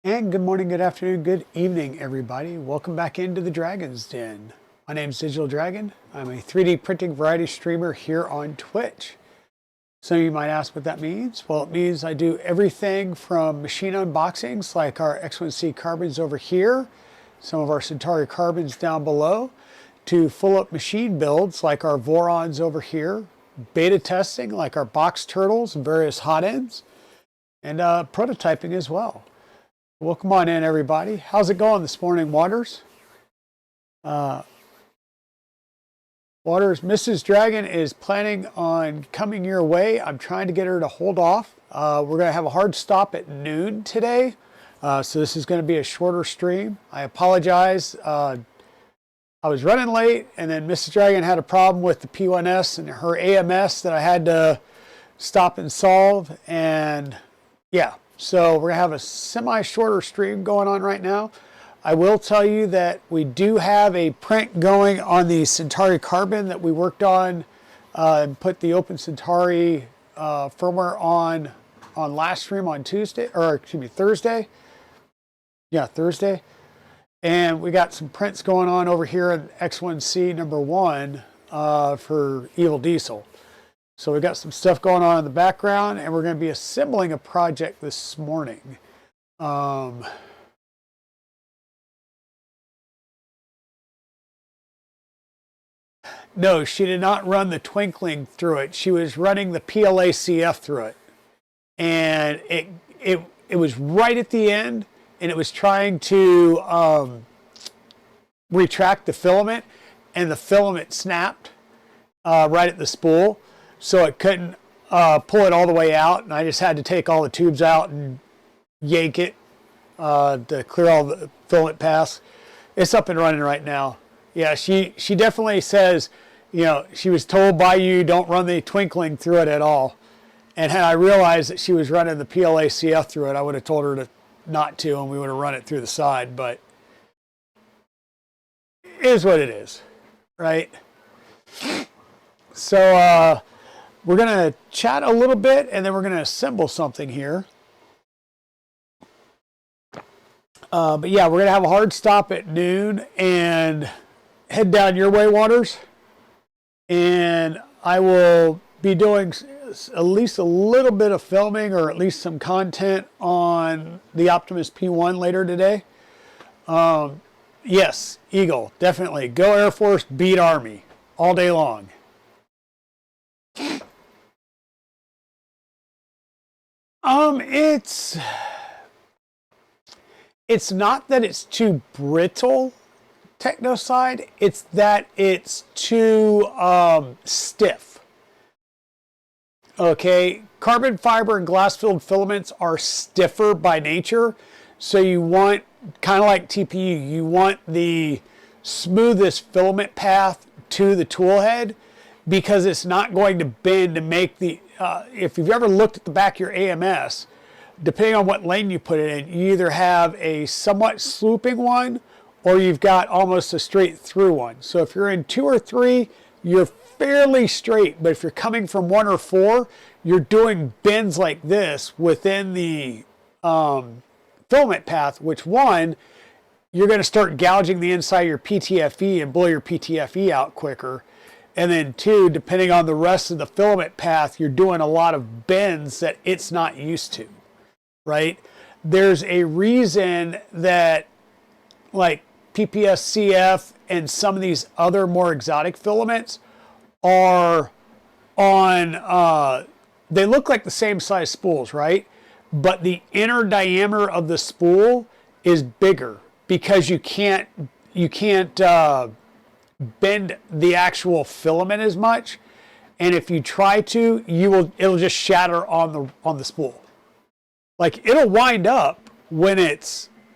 And good morning, good afternoon, good evening, everybody. Welcome back into the Dragon's Den. My name's Digital Dragon. I'm a 3D printing variety streamer here on Twitch. Some of you might ask what that means. Well, it means I do everything from machine unboxings like our X1C carbons over here, some of our Centauri carbons down below, to full up machine builds like our Vorons over here, beta testing like our box turtles and various hot ends, and prototyping as well. Welcome on in, everybody. How's it going this morning, Waters? Waters, Mrs. Dragon is planning on coming your way. I'm trying to get her to hold off. We're going to have a hard stop at noon today, so this is going to be a shorter stream. I apologize. I was running late, and then Mrs. Dragon had a problem with the P1S and her AMS that I had to stop and solve, and yeah. So we're going to have a semi-shorter stream going on right now. I will tell you that we do have a print going on the Centauri Carbon that we worked on and put the Open Centauri firmware on last stream on Tuesday, or excuse me, Thursday. Yeah, Thursday. And we got some prints going on over here in X1C #1 for Evil Diesel. So we've got some stuff going on in the background, and we're going to be assembling a project this morning. No, she did not run the twinkling through it. She was running the PLACF through it. And it was right at the end, and it was trying to retract the filament, and the filament snapped right at the spool. So it couldn't pull it all the way out, and I just had to take all the tubes out and yank it to clear all the filament paths. It's up and running right now. Yeah, she definitely says, you know, she was told by you, don't run the twinkling through it at all. And had I realized that she was running the PLACF through it, I would have told her to not to, and we would have run it through the side. But it is what it is, right? So, we're going to chat a little bit, and then we're going to assemble something here. But yeah, we're going to have a hard stop at noon and head down your way, Waters. And I will be doing at least a little bit of filming, or at least some content on the Optimus P1 later today. Yes, Eagle, definitely. Go Air Force, beat Army all day long. It's not that it's too brittle, technocide, it's that it's too stiff. Okay, carbon fiber and glass-filled filaments are stiffer by nature, so you want, kind of like TPU, you want the smoothest filament path to the tool head, because it's not going to bend to make the, if you've ever looked at the back of your AMS, depending on what lane you put it in, you either have a somewhat slooping one, or you've got almost a straight through one. So if you're in 2 or 3, you're fairly straight, but if you're coming from 1 or 4, you're doing bends like this within the filament path, which one, you're going to start gouging the inside of your PTFE and blow your PTFE out quicker. And then 2, depending on the rest of the filament path, you're doing a lot of bends that it's not used to, right? There's a reason that like PPS-CF and some of these other more exotic filaments are on, they look like the same size spools, right? But the inner diameter of the spool is bigger because you can't bend the actual filament as much, and if you try to, it'll just shatter on the spool. Like, it'll wind up when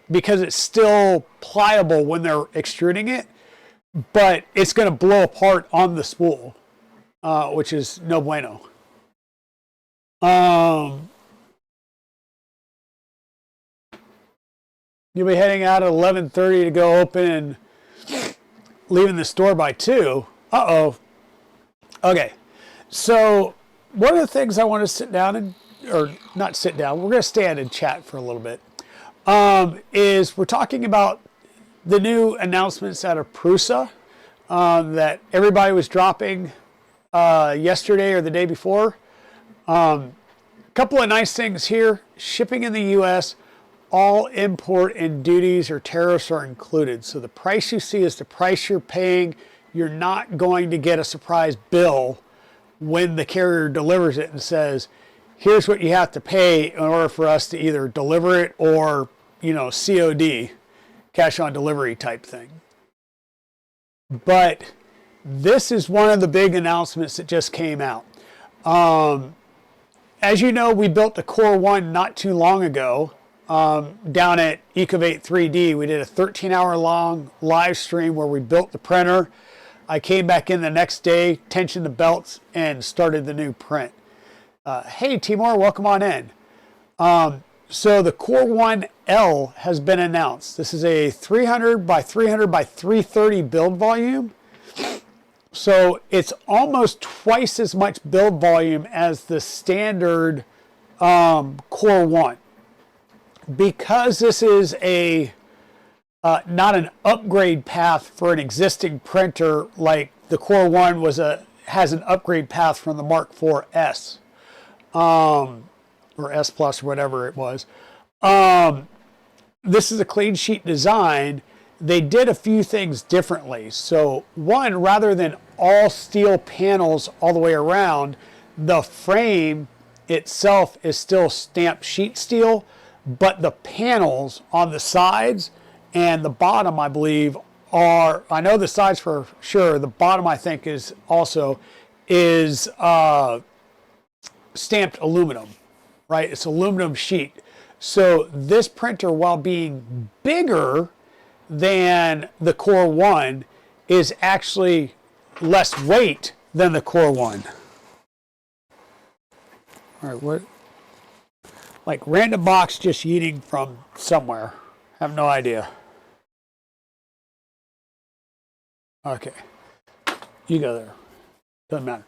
because it's still pliable when they're extruding it, but it's going to blow apart on the spool, which is no bueno. You'll be heading out at 11:30 to go open and leaving the store by 2. Uh-oh. Okay. So one of the things I want to sit down and, or not sit down, we're going to stand and chat for a little bit. is we're talking about the new announcements out of Prusa that everybody was dropping yesterday or the day before. Couple of nice things here. Shipping in the U.S., all import and duties or tariffs are included. So the price you see is the price you're paying. You're not going to get a surprise bill when the carrier delivers it and says, here's what you have to pay in order for us to either deliver it or, you know, COD, cash on delivery type thing. But this is one of the big announcements that just came out. As you know, we built the Core 1 not too long ago down at Ecovate 3D. We did a 13-hour long live stream where we built the printer. I came back in the next day, tensioned the belts, and started the new print. Hey, Timur, welcome on in. So the Core 1L has been announced. This is a 300 by 300 by 330 build volume. So it's almost twice as much build volume as the standard Core 1. Because this is a not an upgrade path for an existing printer like the Core 1 has an upgrade path from the Mark IV S or S Plus or whatever it was. This is a clean sheet design. They did a few things differently. So one, rather than all steel panels all the way around, the frame itself is still stamped sheet steel, but the panels on the sides and the bottom, I believe, I know the sides for sure, the bottom I think is stamped aluminum, right? It's aluminum sheet. So this printer, while being bigger than the Core 1, is actually less weight than the Core 1. All right, what? Like random box just yeeting from somewhere. I have no idea. Okay, you go there. Doesn't matter.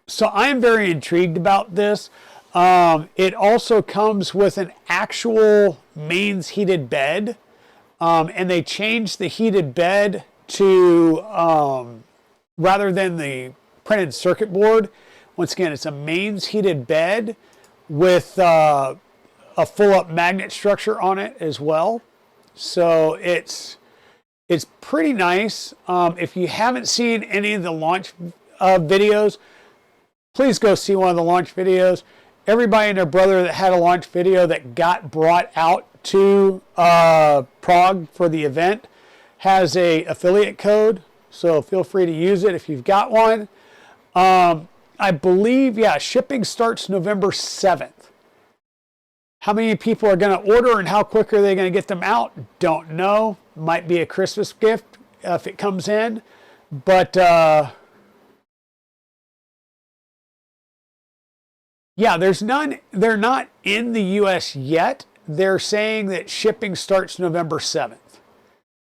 So I am very intrigued about this. It also comes with an actual mains heated bed. And they changed the heated bed to, rather than the printed circuit board, once again, it's a mains heated bed with a full up magnet structure on it as well. So it's pretty nice. If you haven't seen any of the launch videos, please go see one of the launch videos. Everybody and their brother that had a launch video that got brought out to Prague for the event has a affiliate code, so feel free to use it if you've got one. I believe, yeah, shipping starts November 7th. How many people are going to order and how quick are they going to get them out? Don't know. Might be a Christmas gift if it comes in, but yeah, there's none. They're not in the US yet. They're saying that shipping starts November 7th.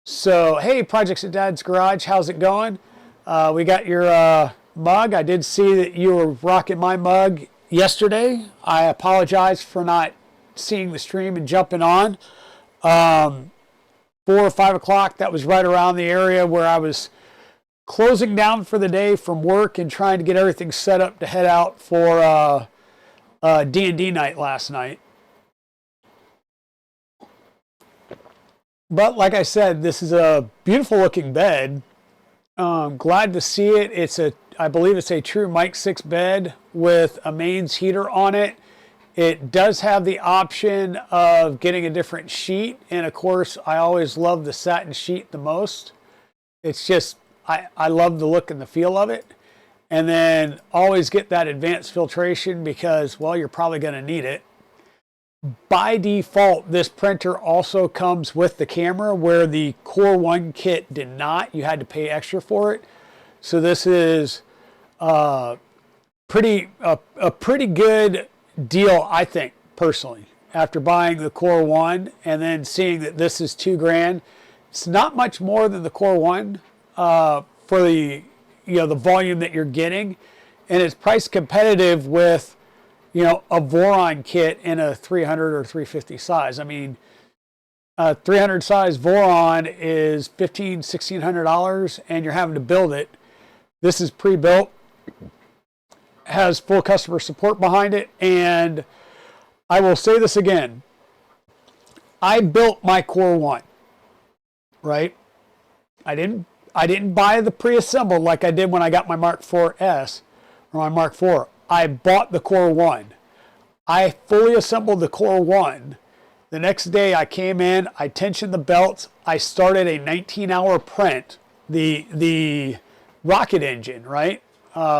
So, hey, Projects at Dad's Garage, how's it going? We got your mug. I did see that you were rocking my mug yesterday. I apologize for not seeing the stream and jumping on. 4 or 5 o'clock, that was right around the area where I was closing down for the day from work and trying to get everything set up to head out for D&D night last night. But like I said, this is a beautiful looking bed. Glad to see it. I believe it's a true Mike 6 bed with a mains heater on it. It does have the option of getting a different sheet. And of course, I always love the satin sheet the most. It's just, I love the look and the feel of it. And then always get that advanced filtration because, well, you're probably going to need it. By default, this printer also comes with the camera where the Core 1 kit did not. You had to pay extra for it. So this is a pretty good deal, I think, personally. After buying the Core 1 and then seeing that this is $2,000, it's not much more than the Core 1 for the the volume that you're getting, and it's price competitive with you know, a Voron kit in a 300 or 350 size. I mean, 300 size Voron is $1,500–$1,600, and you're having to build it. This is pre-built, has full customer support behind it, and I will say this again. I built my Core 1, right? I didn't buy the pre-assembled like I did when I got my Mark 4S or my Mark 4. I bought the Core 1. I fully assembled the Core 1. The next day I came in, I tensioned the belts, I started a 19-hour print, the rocket engine, right?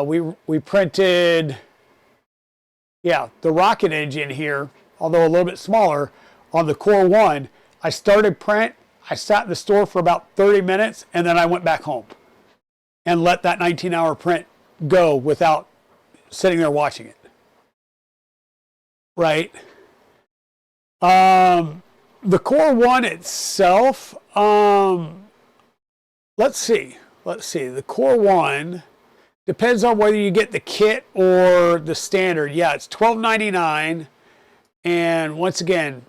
We printed, yeah, the rocket engine here, although a little bit smaller, on the Core 1. I started print, I sat in the store for about 30 minutes, and then I went back home and let that 19-hour print go without sitting there watching it. Right? The Core 1 itself, let's see. The Core 1 depends on whether you get the kit or the standard. Yeah, it's $12.99. And once again,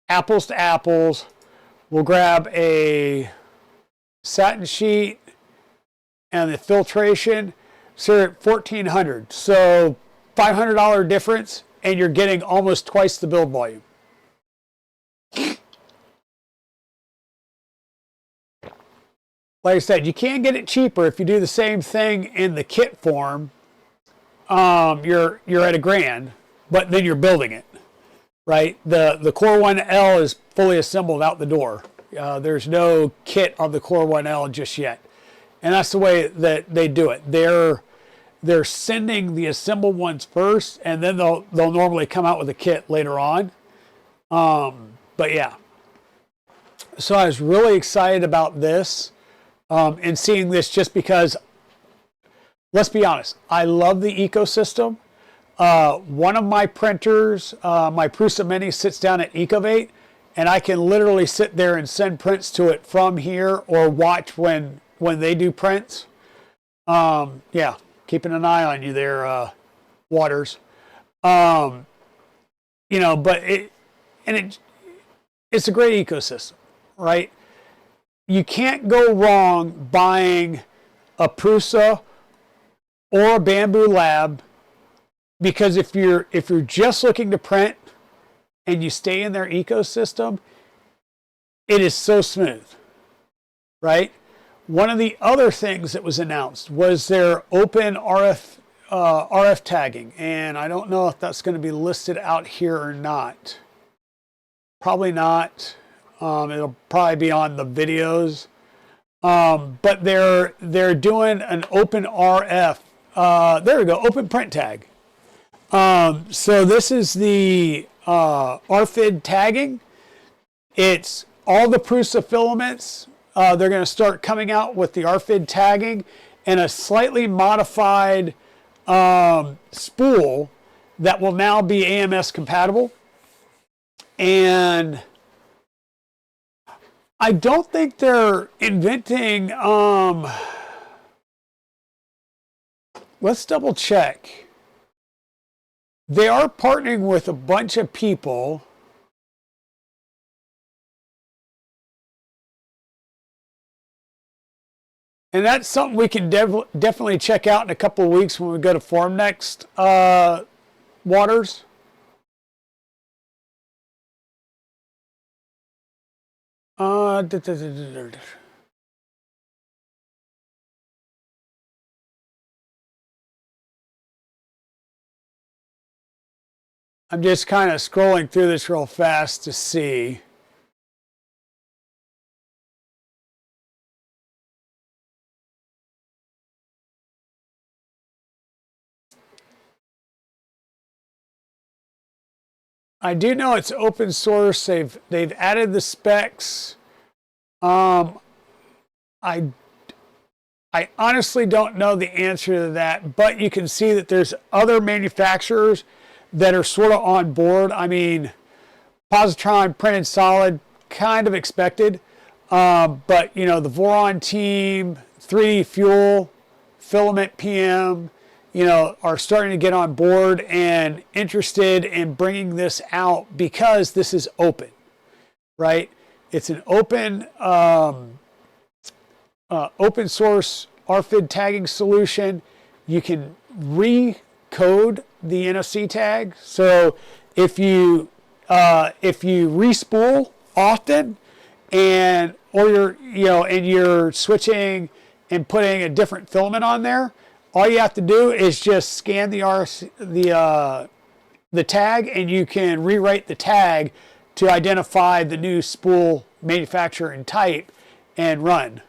apples to apples, we'll grab a satin sheet and the filtration. So you're at $1,400. So $500 difference, and you're getting almost twice the build volume. Like I said, you can get it cheaper if you do the same thing in the kit form. You're at $1,000, but then you're building it, right? The Core 1L is fully assembled out the door. There's no kit on the Core 1L just yet, and that's the way that they do it. They're sending the assembled ones first, and then they'll normally come out with a kit later on. But yeah, so I was really excited about this. And seeing this just because, let's be honest, I love the ecosystem. One of my printers, my Prusa Mini, sits down at Ecovate, and I can literally sit there and send prints to it from here or watch when they do prints. Yeah, keeping an eye on you there, Waters. You know, but it's a great ecosystem, right? You can't go wrong buying a Prusa or a Bamboo Lab, because if you're just looking to print and you stay in their ecosystem, it is so smooth, right? One of the other things that was announced was their open RF tagging, and I don't know if that's going to be listed out here or not. Probably not. It'll probably be on the videos, but they're doing an open RF. There we go, open print tag. So this is the RFID tagging. It's all the Prusa filaments. They're going to start coming out with the RFID tagging and a slightly modified spool that will now be AMS compatible. And I don't think they're inventing, let's double check. They are partnering with a bunch of people. And that's something we can definitely check out in a couple of weeks when we go to Forum Next, Waters. I'm just kind of scrolling through this real fast to see. I do know it's open source. They've added the specs. I honestly don't know the answer to that, but you can see that there's other manufacturers that are sort of on board. I mean, Positron printed solid, kind of expected, but you know, the Voron team, 3D Fuel, Filament PM, are starting to get on board and interested in bringing this out because this is open, right? It's an open open source RFID tagging solution. You can recode the NFC tag. So if you respool often, or you're switching and putting a different filament on there, all you have to do is just scan the tag, and you can rewrite the tag to identify the new spool manufacturer and type and run.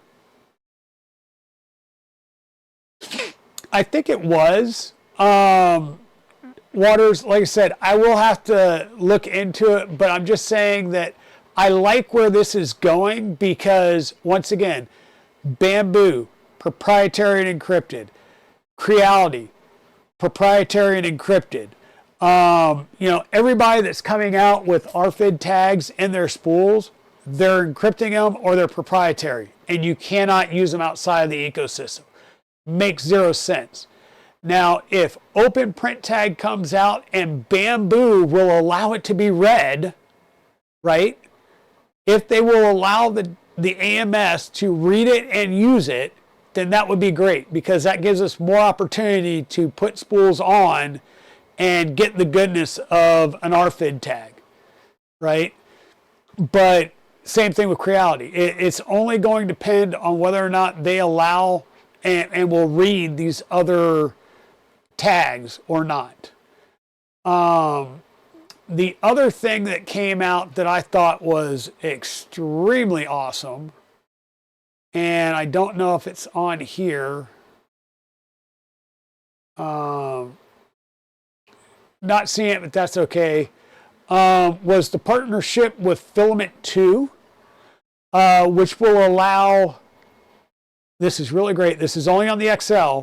I think it was. Waters, like I said, I will have to look into it, but I'm just saying that I like where this is going because, once again, Bamboo, proprietary and encrypted. Creality, proprietary and encrypted. Everybody that's coming out with RFID tags in their spools, they're encrypting them or they're proprietary, and you cannot use them outside of the ecosystem. Makes zero sense. Now, if Open Print Tag comes out and Bamboo will allow it to be read, right? If they will allow the AMS to read it and use it, then that would be great, because that gives us more opportunity to put spools on and get the goodness of an RFID tag, right? But same thing with Creality. It's only going to depend on whether or not they allow and will read these other tags or not. The other thing that came out that I thought was extremely awesome, and I don't know if it's on here, not seeing it, but that's okay, was the partnership with Filament 2, which will allow, this is really great, this is only on the XL,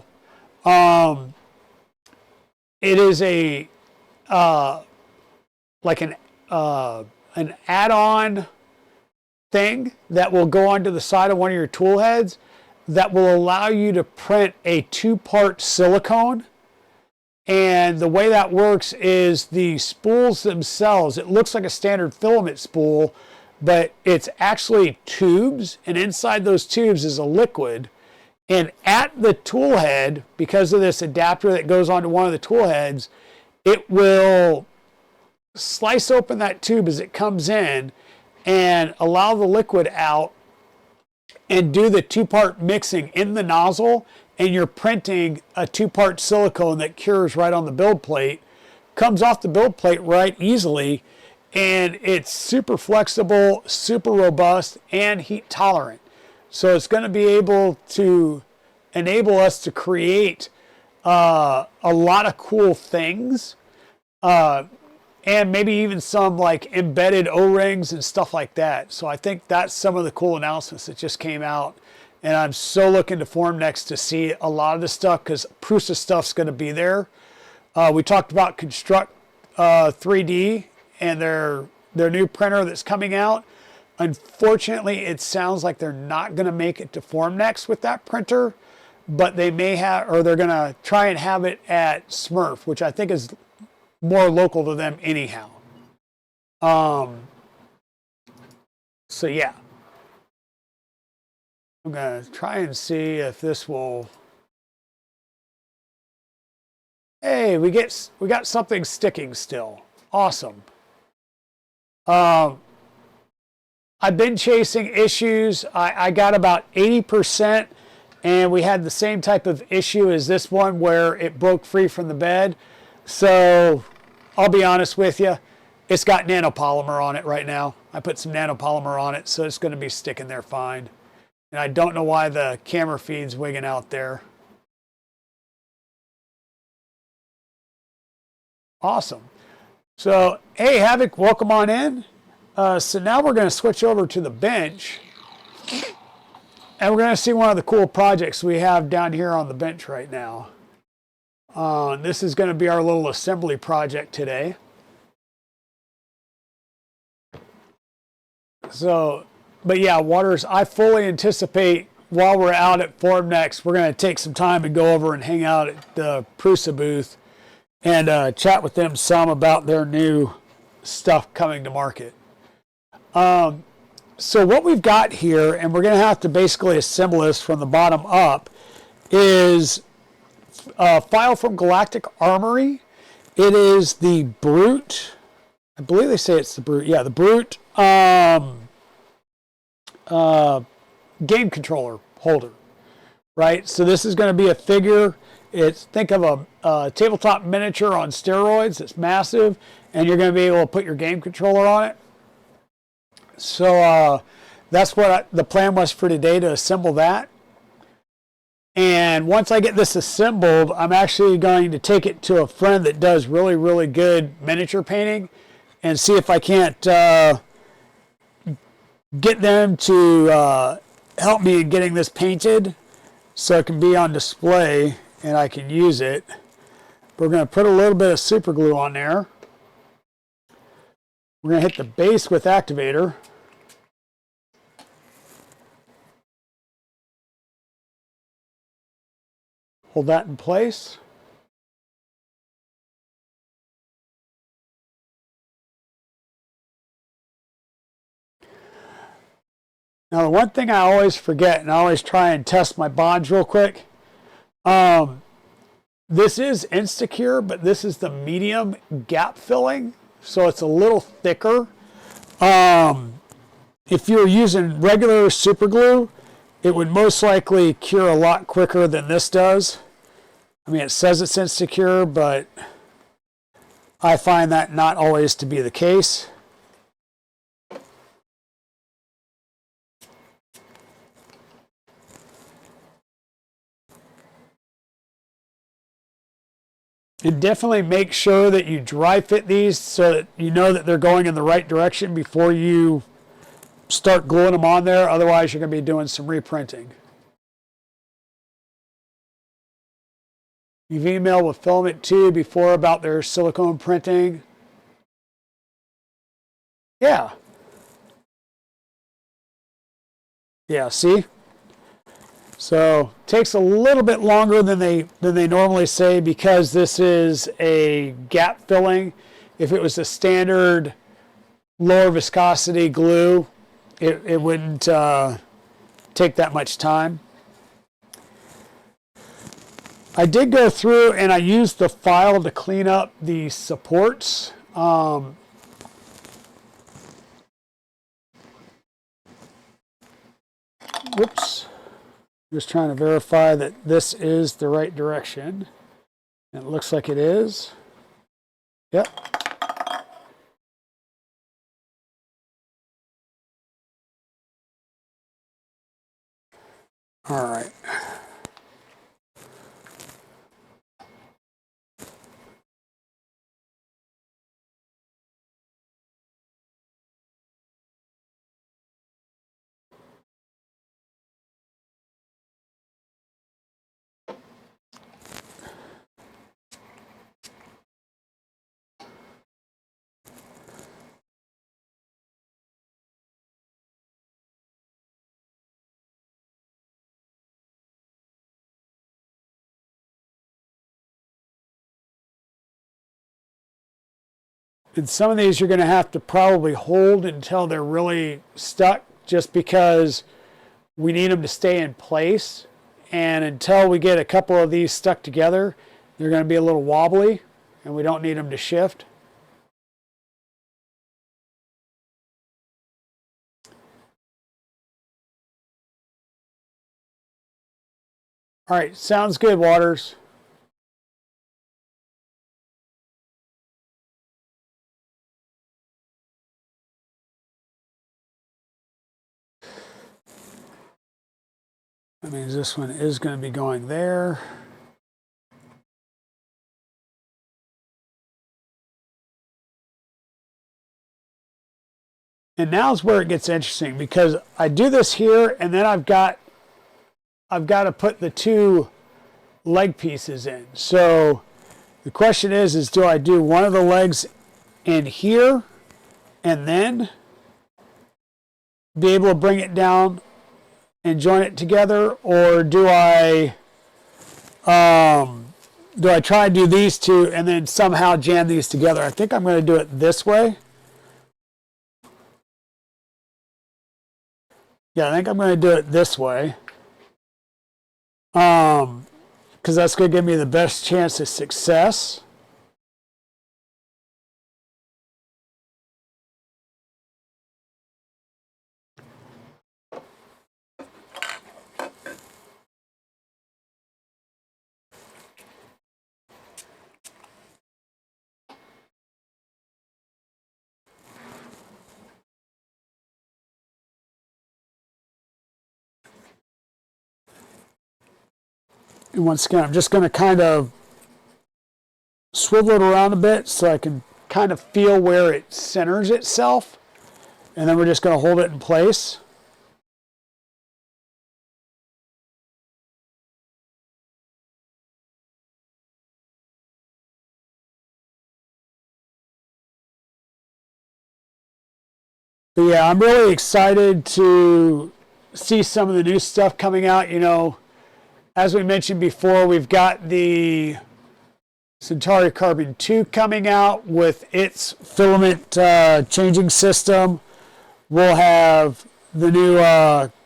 it is a like an add-on thing that will go onto the side of one of your tool heads that will allow you to print a 2-part silicone. And the way that works is the spools themselves, it looks like a standard filament spool, but it's actually tubes, and inside those tubes is a liquid. And at the tool head, because of this adapter that goes onto one of the tool heads, it will slice open that tube as it comes in and allow the liquid out and do the 2-part mixing in the nozzle, and you're printing a 2-part silicone that cures right on the build plate, comes off the build plate right easily, and it's super flexible, super robust, and heat tolerant. So it's going to be able to enable us to create a lot of cool things, and maybe even some like embedded O-rings and stuff like that. So I think that's some of the cool announcements that just came out. And I'm so looking to Formnext to see a lot of this stuff, because Prusa stuff's going to be there. We talked about Construct 3D and their new printer that's coming out. Unfortunately, it sounds like they're not going to make it to Formnext with that printer, but they may have, or they're going to try and have it at Smurf, which I think is more local to them anyhow. So yeah, I'm going to try and see if this will. Hey, we got something sticking still. Awesome. I've been chasing issues. I got about 80%, and we had the same type of issue as this one where it broke free from the bed. So I'll be honest with you, it's got nanopolymer on it right now. I put some nanopolymer on it, so it's going to be sticking there fine. And I don't know why the camera feed's wigging out there. Awesome. So, hey, Havoc, welcome on in. So now we're going to switch over to the bench, and we're going to see one of the cool projects we have down here on the bench right now. This is going to be our little assembly project today. So, but yeah, Waters, I fully anticipate while we're out at Formnext, we're going to take some time and go over and hang out at the Prusa booth and chat with them some about their new stuff coming to market. So what we've got here, and we're going to have to basically assemble this from the bottom up, is a file from Galactic Armory. It is the Brute, I believe they say it's the Brute, yeah, the Brute game controller holder, right? So this is going to be a figure. It's, think of a tabletop miniature on steroids. It's massive, and you're going to be able to put your game controller on it. So that's what the plan was for today, to assemble that. And once I get this assembled, I'm actually going to take it to a friend that does really, really good miniature painting and see if I can't get them to help me in getting this painted so it can be on display and I can use it. We're going to put a little bit of super glue on there. We're going to hit the base with activator. Hold that in place. Now, the one thing I always forget, and I always try and test my bonds real quick, this is Instacure, but this is the medium gap filling, so it's a little thicker. If you're using regular super glue, it would most likely cure a lot quicker than this does. I mean, it says it's Instacure, but I find that not always to be the case. And definitely make sure that you dry fit these so that you know that they're going in the right direction before you start gluing them on there. Otherwise, you're going to be doing some reprinting. You've emailed with Filament 2 before about their silicone printing. Yeah. Yeah, see? So takes a little bit longer than they normally say because this is a gap filling. If it was a standard lower viscosity glue, it wouldn't take that much time. I did go through and I used the file to clean up the supports. Whoops. Just trying to verify that this is the right direction. It looks like it is. Yep. All right. And some of these you're going to have to probably hold until they're really stuck, just because we need them to stay in place. And until we get a couple of these stuck together, they're going to be a little wobbly, and we don't need them to shift. All right, sounds good, Waters. That means this one is going to be going there. And now's where it gets interesting, because I do this here and then I've got to put the two leg pieces in. So the question is do I do one of the legs in here and then be able to bring it down and join it together, or do I try and do these two and then somehow jam these together? I think I'm going to do it this way. Yeah, I think I'm going to do it this way. Because that's going to give me the best chance of success. And once again, I'm just going to kind of swivel it around a bit so I can kind of feel where it centers itself. And then we're just going to hold it in place. But yeah, I'm really excited to see some of the new stuff coming out. You know, as we mentioned before, we've got the Centauri Carbon 2 coming out with its filament changing system. We'll have the new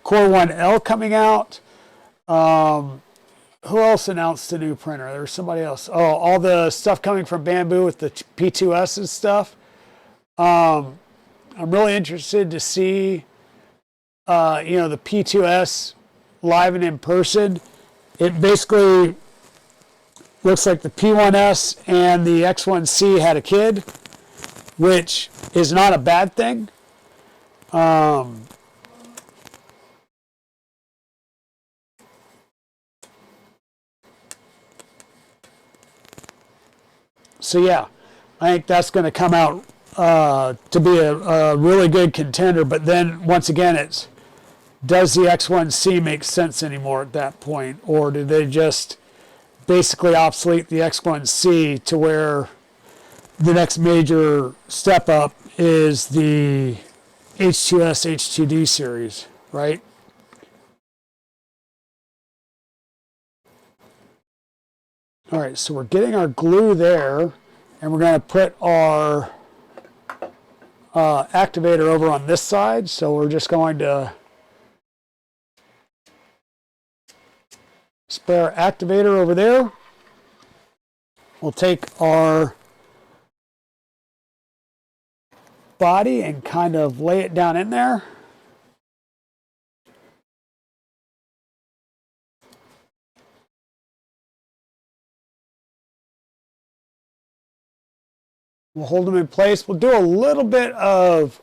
Core 1L coming out. Who else announced a new printer? There was somebody else. Oh, all the stuff coming from Bamboo with the P2S and stuff. I'm really interested to see, you know, the P2S live and in person. It basically looks like the P1S and the X1C had a kid, which is not a bad thing. So yeah, I think that's going to come out to be a really good contender. But then once again, it's, does the X1C make sense anymore at that point, or do they just basically obsolete the X1C to where the next major step up is the H2S H2D series, right? All right, so we're getting our glue there, and we're going to put our activator over on this side. So we're just going to spare activator over there. We'll take our body and kind of lay it down in there. We'll hold them in place. We'll do a little bit of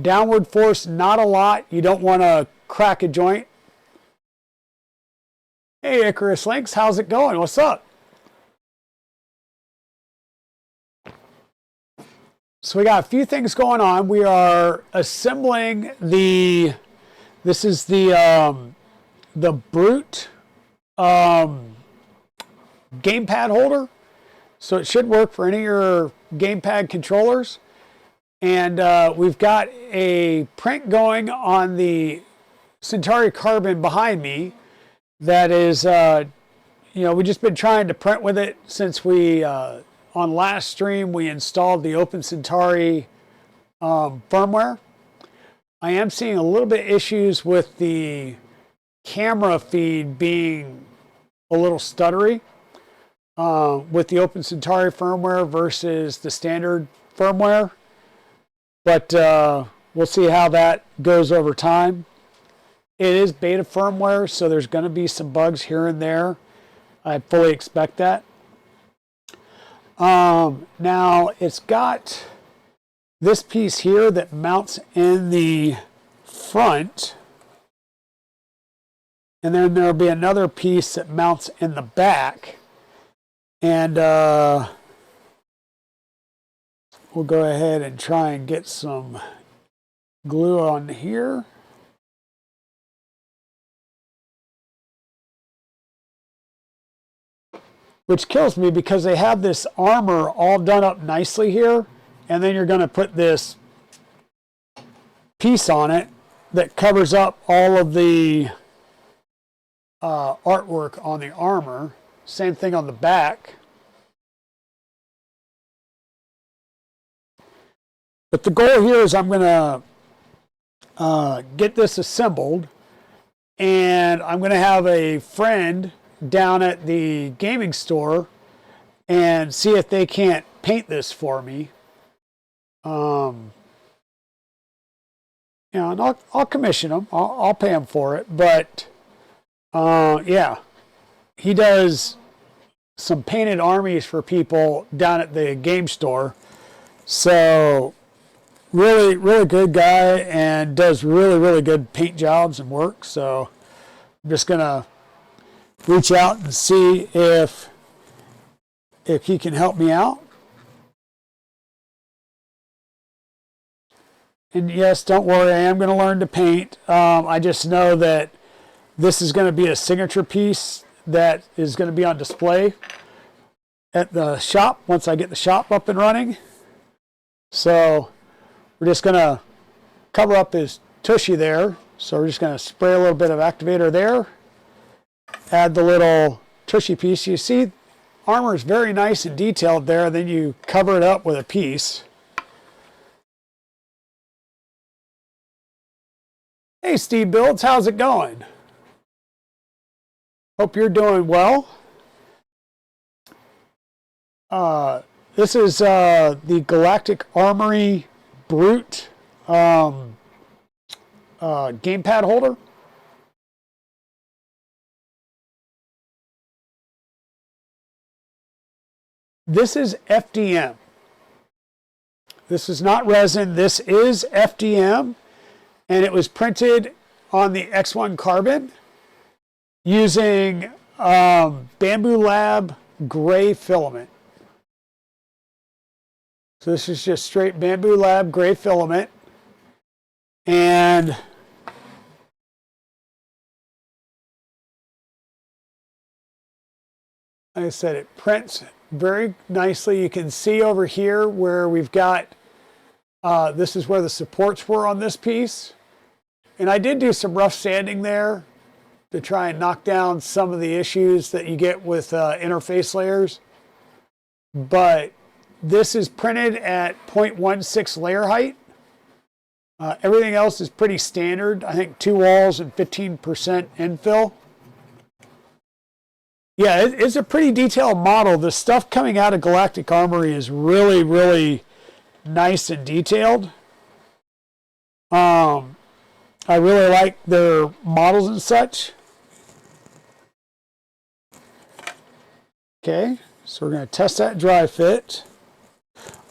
downward force, not a lot. You don't want to crack a joint. Hey, Icarus Links, how's it going? What's up? So we got a few things going on. We are assembling the, this is the Brute Gamepad Holder. So it should work for any of your gamepad controllers. And we've got a print going on the Centauri Carbon behind me that is, you know, we've just been trying to print with it since we, on last stream, we installed the Open Centauri firmware. I am seeing a little bit issues with the camera feed being a little stuttery. With the Open Centauri firmware versus the standard firmware. But we'll see how that goes over time. It is beta firmware, so there's going to be some bugs here and there. I fully expect that. Now, it's got this piece here that mounts in the front. And then there'll be another piece that mounts in the back. And we'll go ahead and try and get some glue on here. Which kills me because they have this armor all done up nicely here. And then you're going to put this piece on it that covers up all of the artwork on the armor. Same thing on the back. But the goal here is I'm going to get this assembled, and I'm going to have a friend down at the gaming store and see if they can't paint this for me. You know, and I'll commission them. I'll pay them for it. But yeah, he does some painted armies for people down at the game store. So really, really good guy, and does really, really good paint jobs and work. So I'm just gonna reach out and see if he can help me out. And yes, don't worry, I am going to learn to paint. I just know that this is going to be a signature piece that is going to be on display at the shop once I get the shop up and running. So we're just going to cover up his tushy there. So we're just going to spray a little bit of activator there. Add the little tushy piece. You see, armor is very nice and detailed there. Then you cover it up with a piece. Hey, Steve Builds, how's it going? Hope you're doing well. This is the Galactic Armory Brute Gamepad Holder. This is FDM. This is not resin. This is FDM. And it was printed on the X1 carbon using Bamboo Lab gray filament. So this is just straight Bamboo Lab gray filament. And like I said, it prints very nicely. You can see over here where we've got, this is where the supports were on this piece. And I did do some rough sanding there to try and knock down some of the issues that you get with interface layers. But this is printed at 0.16 layer height. Everything else is pretty standard. I think 2 walls and 15% infill. Yeah, it's a pretty detailed model. The stuff coming out of Galactic Armory is really, really nice and detailed. I really like their models and such. Okay, so we're going to test that dry fit.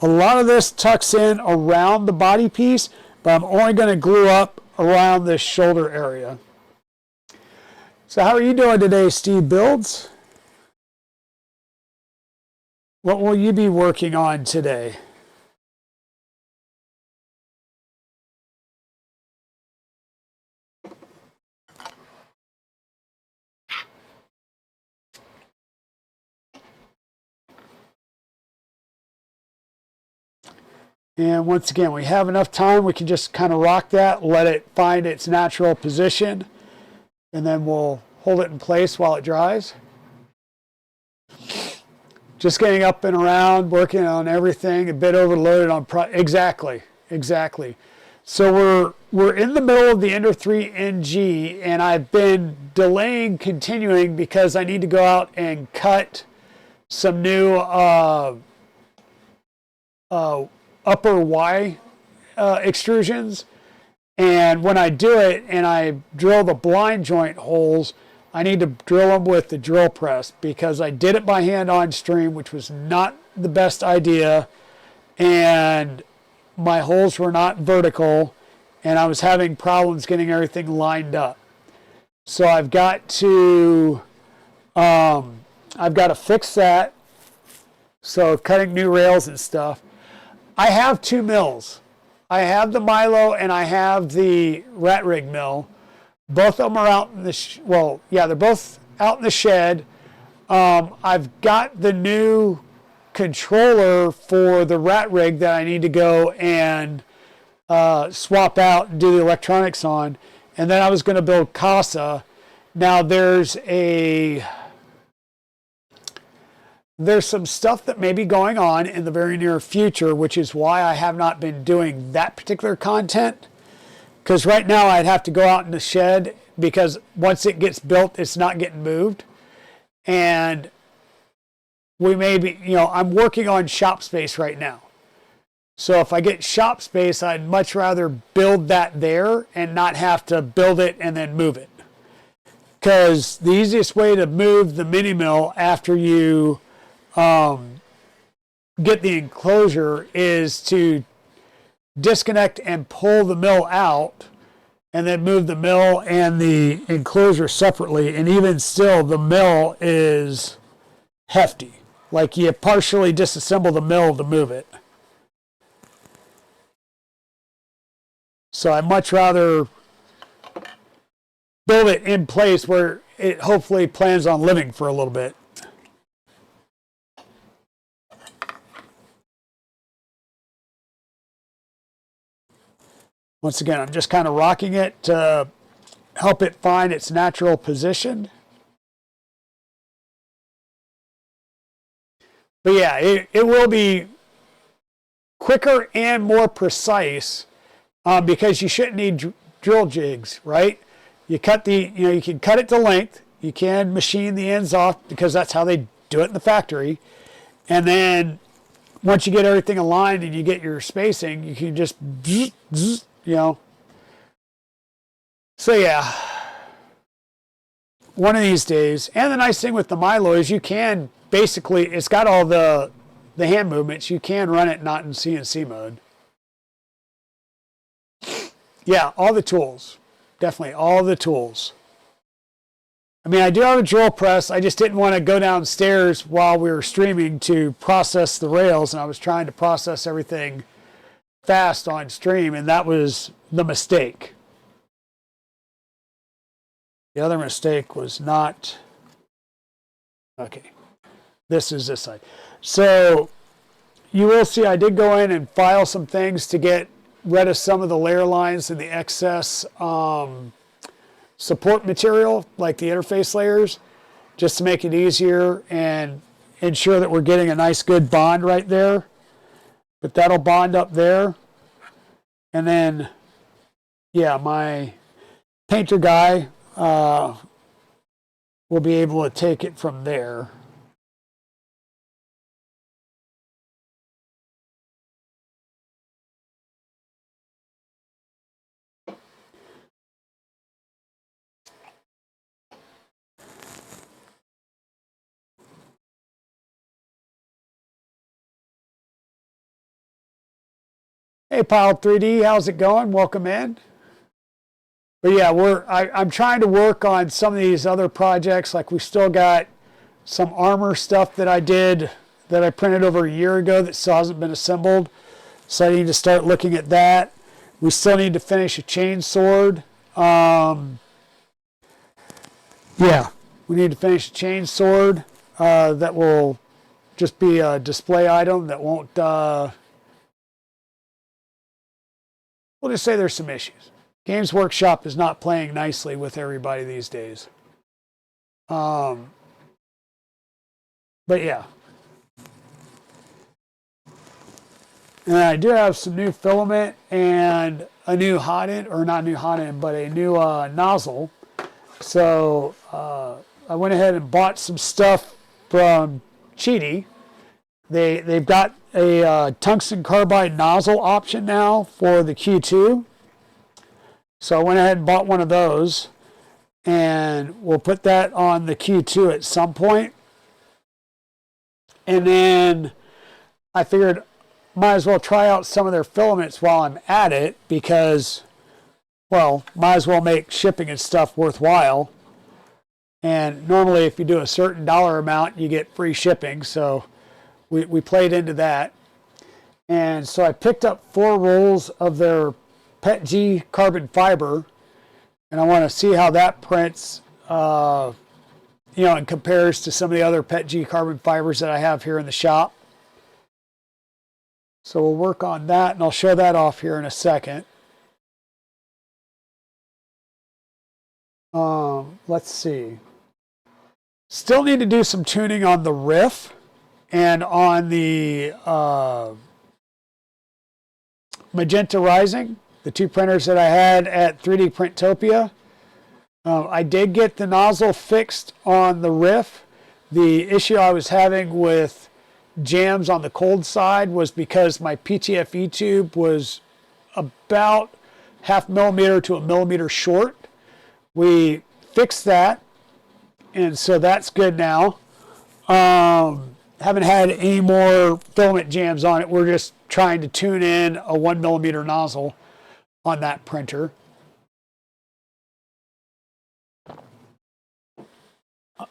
A lot of this tucks in around the body piece, but I'm only going to glue up around this shoulder area. So how are you doing today, Steve Builds? What will you be working on today? And once again, we have enough time. We can just kind of rock that, let it find its natural position, and then we'll hold it in place while it dries. Just getting up and around, working on everything, a bit overloaded on exactly. So we're in the middle of the Ender 3 NG, and I've been delaying continuing because I need to go out and cut some new upper Y extrusions. And when I do it and I drill the blind joint holes, I need to drill them with the drill press because I did it by hand on stream, which was not the best idea, and my holes were not vertical, and I was having problems getting everything lined up. So I've got to fix that. So cutting new rails and stuff. I have 2 mills. I have the Milo and I have the rat rig mill. Both of them are out in the they're both out in the shed. I've got the new controller for the rat rig that I need to go and swap out and do the electronics on. And then I was going to build Casa. Now there's some stuff that may be going on in the very near future, which is why I have not been doing that particular content. Because right now I'd have to go out in the shed, because once it gets built, it's not getting moved. And we may be, I'm working on shop space right now. So if I get shop space, I'd much rather build that there and not have to build it and then move it. Because the easiest way to move the mini mill after you get the enclosure is to disconnect and pull the mill out, and then move the mill and the enclosure separately. And even still, the mill is hefty. Like, you partially disassemble the mill to move it. So I'd much rather build it in place where it hopefully plans on living for a little bit. Once again, I'm just kind of rocking it to help it find its natural position. But yeah, it will be quicker and more precise, because you shouldn't need drill jigs, right? You cut you can cut it to length. You can machine the ends off, because that's how they do it in the factory. And then once you get everything aligned and you get your spacing, you can just, So yeah, one of these days. And the nice thing with the Milo is you can basically, it's got all the hand movements. You can run it not in CNC mode. Yeah, all the tools. Definitely all the tools. I mean, I do have a drill press. I just didn't want to go downstairs while we were streaming to process the rails, and I was trying to process everything fast on stream, and that was the mistake. The other mistake was not... Okay. This is this side. So you will see I did go in and file some things to get rid of some of the layer lines and the excess support material, like the interface layers, just to make it easier and ensure that we're getting a nice good bond right there. But that'll bond up there. And then, yeah, my painter guy will be able to take it from there. Hey, Pilot 3D, how's it going? Welcome in. But yeah, I'm trying to work on some of these other projects. Like, we still got some armor stuff that I did that I printed over a year ago that still hasn't been assembled. So I need to start looking at that. We still need to finish a chain sword. Yeah, we need to finish a chain sword that will just be a display item that won't... We'll just say there's some issues. Games Workshop is not playing nicely with everybody these days. But yeah. And I do have some new filament and a new hot end, or not new hot end, but a new nozzle. So I went ahead and bought some stuff from Cheaty. They've got a tungsten carbide nozzle option now for the Q2. So I went ahead and bought one of those, and we'll put that on the Q2 at some point. And then I figured might as well try out some of their filaments while I'm at it, because, well, might as well make shipping and stuff worthwhile. And normally if you do a certain dollar amount, you get free shipping. So we played into that. And so I picked up 4 rolls of their PETG carbon fiber, and I want to see how that prints, and compares to some of the other PETG carbon fibers that I have here in the shop. So we'll work on that, and I'll show that off here in a second. Let's see. Still need to do some tuning on the riff and on the Magenta Rising, the two printers that I had at 3D Printopia. I did get the nozzle fixed on the riff. The issue I was having with jams on the cold side was because my PTFE tube was about 0.5 millimeter to 1 millimeter short. We fixed that, and so that's good now. Haven't had any more filament jams on it. We're just trying to tune in a 1 millimeter nozzle on that printer.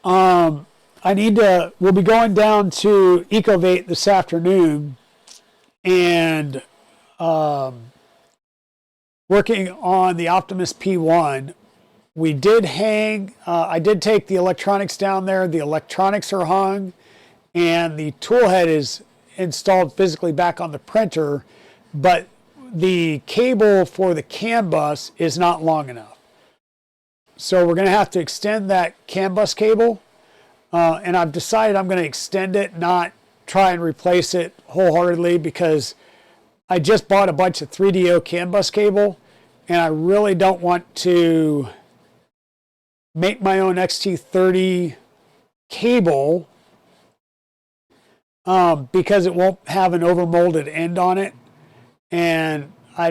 We'll be going down to Ecovate this afternoon and working on the Optimus P1. We did hang, I did take the electronics down there. The electronics are hung, and the tool head is installed physically back on the printer, but the cable for the CAN bus is not long enough. So we're going to have to extend that CAN bus cable, and I've decided I'm going to extend it, not try and replace it wholeheartedly, because I just bought a bunch of 3DO CAN bus cable, and I really don't want to make my own XT30 cable because it won't have an overmolded end on it, and I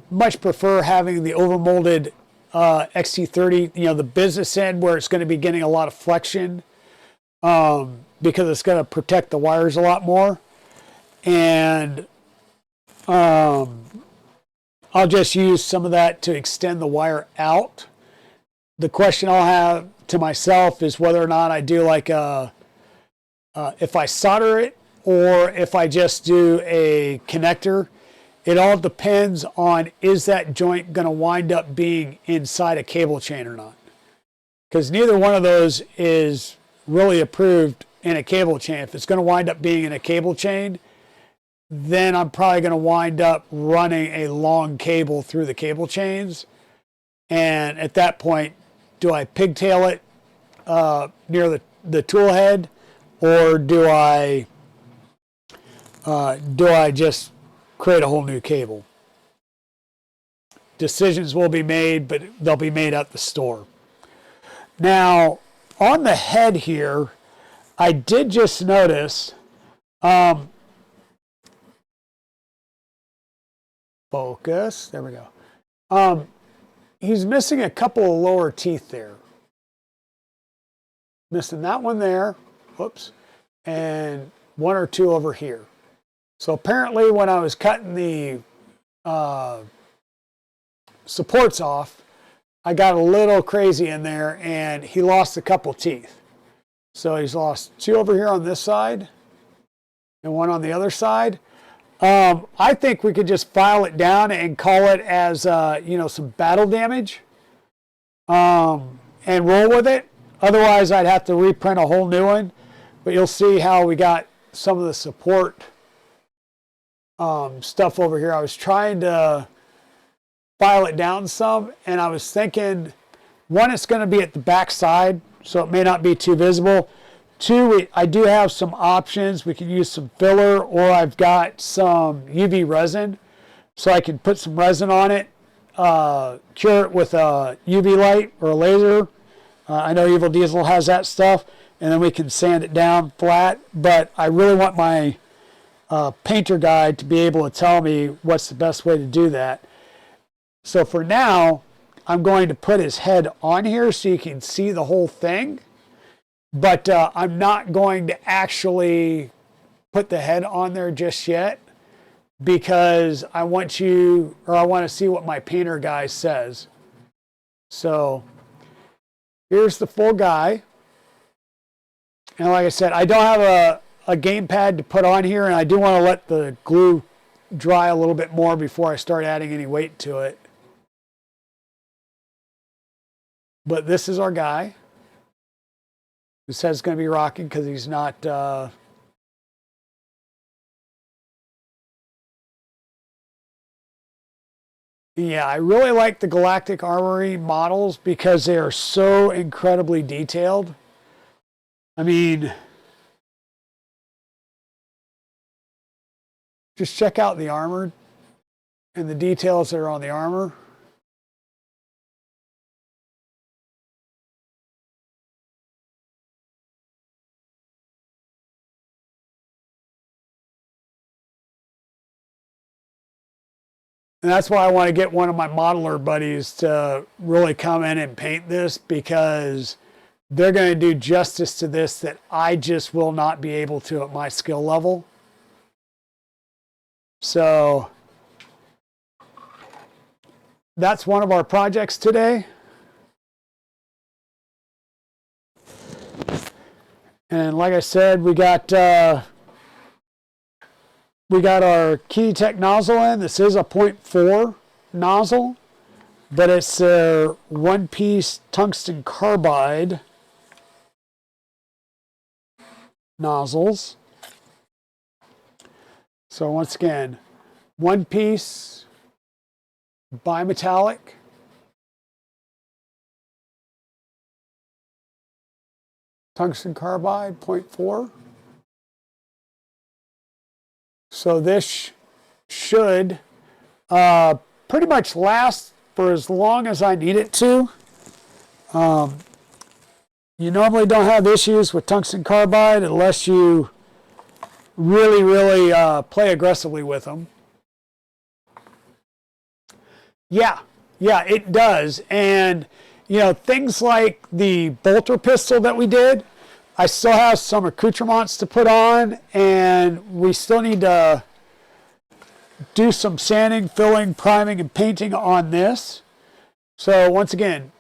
much prefer having the overmolded XT30, the business end, where it's going to be getting a lot of flexion because it's going to protect the wires a lot more. And I'll just use some of that to extend the wire out. The question I'll have to myself is whether or not I do like if I solder it or if I just do a connector. It all depends on, is that joint going to wind up being inside a cable chain or not? Because neither one of those is really approved in a cable chain. If it's going to wind up being in a cable chain, then I'm probably going to wind up running a long cable through the cable chains. And at that point, do I pigtail it near the tool head, or do I just create a whole new cable? Decisions will be made, but they'll be made at the store. Now, on the head here, I did just notice, focus, there we go. He's missing a couple of lower teeth there. Missing that one there, whoops, and one or two over here. So apparently when I was cutting the supports off, I got a little crazy in there, and he lost a couple teeth. So he's lost two over here on this side and one on the other side. I think we could just file it down and call it as some battle damage and roll with it. Otherwise, I'd have to reprint a whole new one. But you'll see how we got some of the support stuff over here. I was trying to file it down some, and I was thinking, one, it's going to be at the back side, so it may not be too visible. Two, I do have some options. We can use some filler, or I've got some UV resin, so I can put some resin on it, cure it with a UV light or a laser. I know Evil Diesel has that stuff, and then we can sand it down flat. But I really want my painter guide to be able to tell me what's the best way to do that. So for now, I'm going to put his head on here so you can see the whole thing. But I'm not going to actually put the head on there just yet, because I want to see what my painter guy says. So here's the full guy. And like I said, I don't have a gamepad to put on here, and I do want to let the glue dry a little bit more before I start adding any weight to it. But this is our guy. His head's going to be rocking because he's not Yeah, I really like the Galactic Armory models because they are so incredibly detailed. I mean, just check out the armor and the details that are on the armor. And that's why I want to get one of my modeler buddies to really come in and paint this, because they're going to do justice to this that I just will not be able to at my skill level. So that's one of our projects today. And like I said, we got our Keytech nozzle in. This is a 0.4 nozzle, but it's a one-piece tungsten carbide nozzles. So once again, one piece bimetallic. Tungsten carbide, 0.4. So this should pretty much last for as long as I need it to. You normally don't have issues with tungsten carbide unless you really play aggressively with them. Yeah, it does. And you know, things like the bolter pistol that we did, I still have some accoutrements to put on, and we still need to do some sanding, filling, priming, and painting on this. So once again,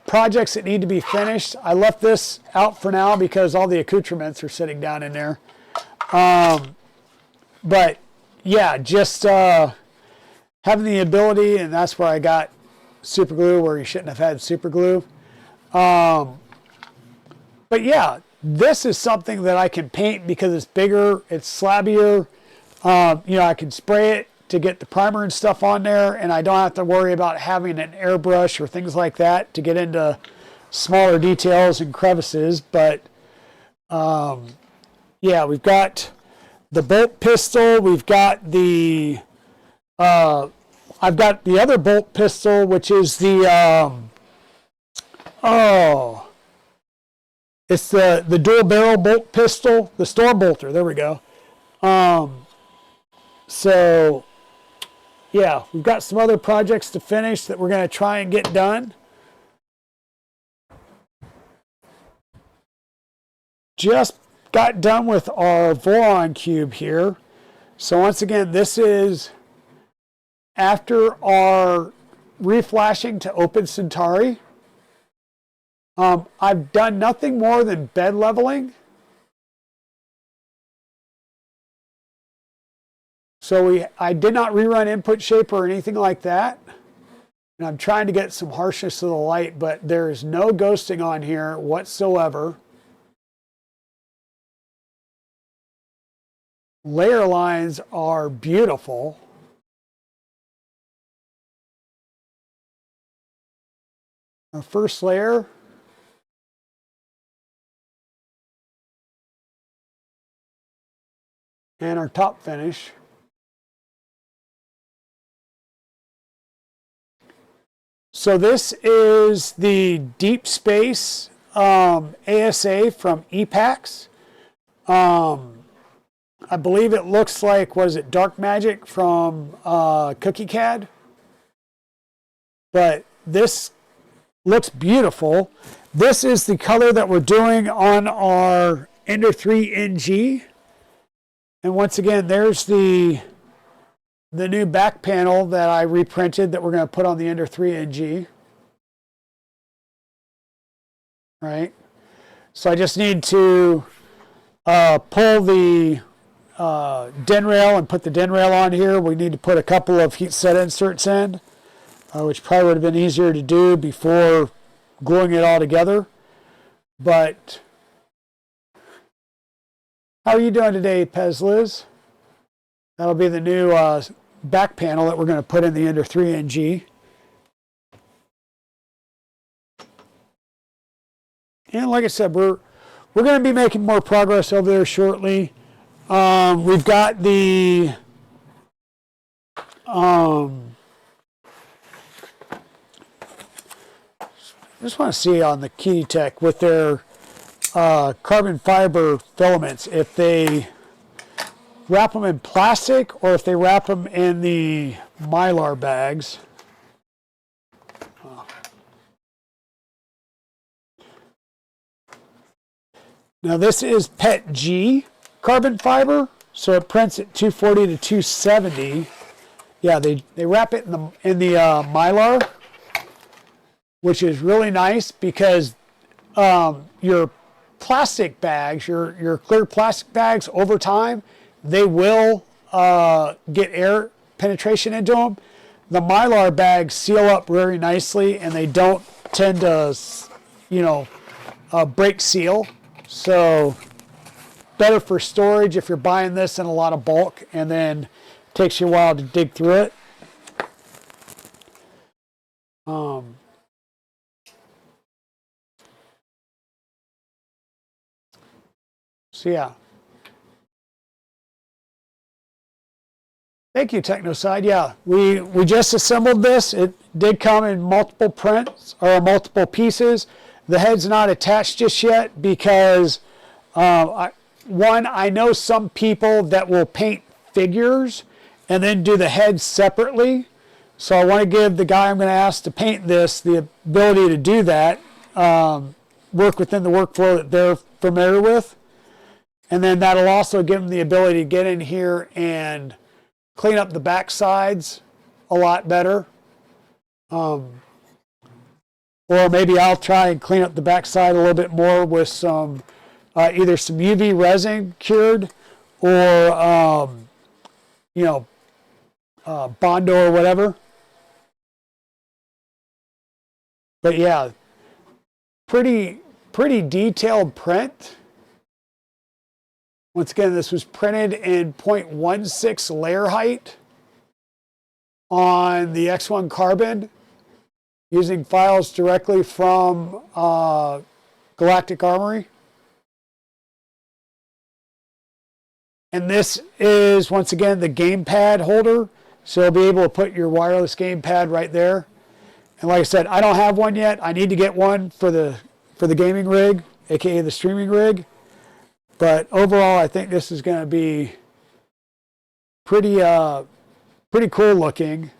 projects that need to be finished. I left this out for now because all the accoutrements are sitting down in there. But yeah, just having the ability, and that's where I got super glue where you shouldn't have had super glue. But yeah, this is something that I can paint because it's bigger, it's slabbier. You know, I can spray it to get the primer and stuff on there, and I don't have to worry about having an airbrush or things like that to get into smaller details and crevices. But yeah, we've got the bolt pistol, we've got the I've got the other bolt pistol, which is the it's the dual barrel bolt pistol, the storm bolter. There we go. So yeah, we've got some other projects to finish that we're going to try and get done. Just got done with our Voron cube here. So once again, this is after our reflashing to Open Centauri. I've done nothing more than bed leveling. So I did not rerun input shape or anything like that. And I'm trying to get some harshness to the light, but there is no ghosting on here whatsoever. Layer lines are beautiful. Our first layer. And our top finish. So this is the Deep Space ASA from EPAX. I believe it looks like, was it Dark Magic from Cookie CAD? But this looks beautiful. This is the color that we're doing on our Ender 3 NG. And once again, there's the new back panel that I reprinted that we're going to put on the Ender 3 NG. Right? So I just need to pull the den rail and put the den rail on here. We need to put a couple of heat set inserts in, which probably would have been easier to do before gluing it all together. But how are you doing today, Pez Liz? That'll be the new back panel that we're going to put in the Ender 3NG. And like I said, we're going to be making more progress over there shortly. We've got the I just want to see on the Keytech with their carbon fiber filaments, if they wrap them in plastic or if they wrap them in the Mylar bags. Now this is PET G carbon fiber, so it prints at 240 to 270. Yeah, they wrap it in the Mylar, which is really nice because your plastic bags, your clear plastic bags, over time, they will get air penetration into them. The Mylar bags seal up very nicely, and they don't tend to, break seal. So better for storage if you're buying this in a lot of bulk, and then it takes you a while to dig through it. So yeah. Thank you, TechnoSide. Yeah, we just assembled this. It did come in multiple prints or multiple pieces. The head's not attached just yet because I know some people that will paint figures and then do the head separately. So I want to give the guy I'm going to ask to paint this the ability to do that, work within the workflow that they're familiar with. And then that'll also give them the ability to get in here and clean up the back sides a lot better. Or maybe I'll try and clean up the back side a little bit more with some either some UV resin cured or Bondo or whatever. But yeah, pretty detailed print. Once again, this was printed in 0.16 layer height on the X1 carbon using files directly from Galactic Armory. And this is, once again, the gamepad holder. So you'll be able to put your wireless gamepad right there. And like I said, I don't have one yet. I need to get one for the gaming rig, aka the streaming rig. But overall, I think this is going to be pretty cool looking.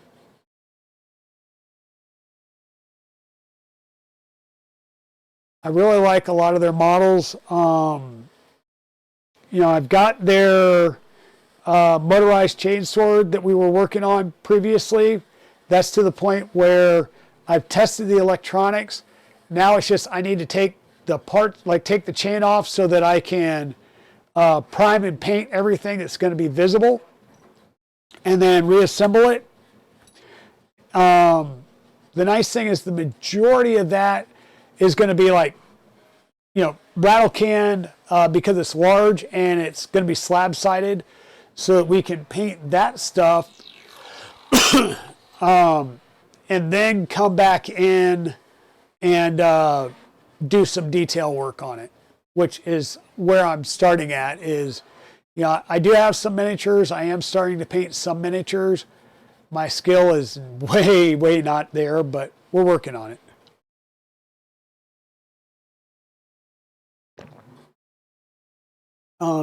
I really like a lot of their models. I've got their motorized chainsword that we were working on previously. That's to the point where I've tested the electronics. Now it's just I need to take the part, take the chain off so that I can prime and paint everything that's going to be visible and then reassemble it. The nice thing is the majority of that is going to be rattle can because it's large and it's going to be slab sided so that we can paint that stuff and then come back in and do some detail work on it, which is where I'm starting at. Is, I do have some miniatures. I am starting to paint some miniatures. My skill is way not there, but we're working on it.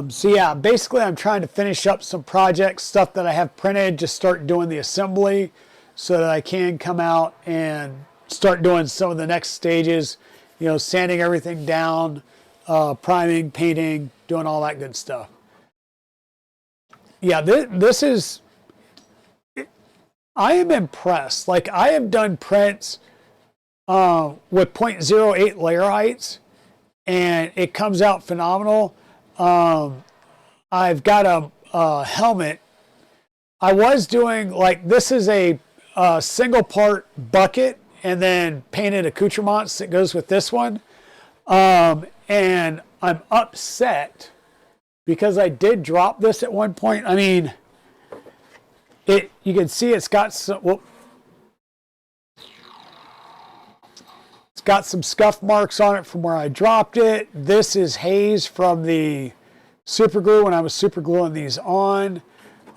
So yeah, basically I'm trying to finish up some projects, stuff that I have printed, just start doing the assembly so that I can come out and start doing some of the next stages, sanding everything down, priming, painting, doing all that good stuff. Yeah, this is, I am impressed. I have done prints with 0.08 layer heights and it comes out phenomenal. I've got a helmet. I was doing this is a single part bucket and then painted accoutrements that goes with this one. And I'm upset because I did drop this at one point. I mean, you can see it's got some, whoop, it's got some scuff marks on it from where I dropped it. This is haze from the super glue when I was super gluing these on.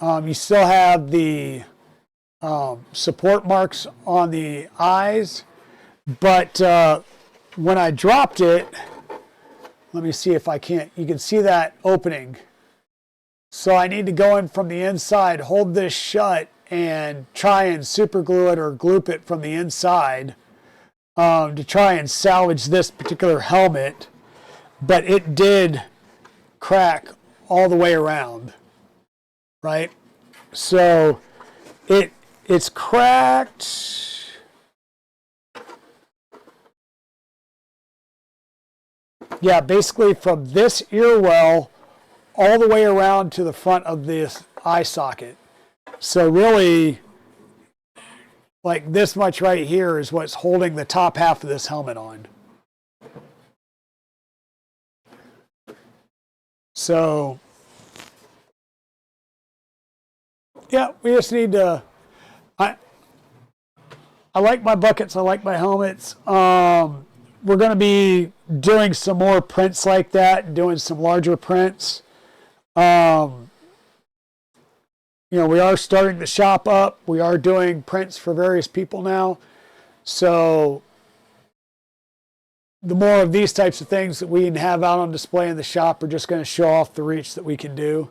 You still have the support marks on the eyes, but when I dropped it, let me see if I can't, you can see that opening. So I need to go in from the inside, hold this shut, and try and super glue it or gloop it from the inside to try and salvage this particular helmet. But it did crack all the way around, right? So it's cracked. Yeah, basically from this ear well all the way around to the front of this eye socket. So really, like this much right here is what's holding the top half of this helmet on. So, yeah, we just need to, I like my buckets, I like my helmets. We're going to be doing some more prints like that, doing some larger prints. You know, we are starting the shop up. We are doing prints for various people now. So the more of these types of things that we can have out on display in the shop are just going to show off the reach that we can do.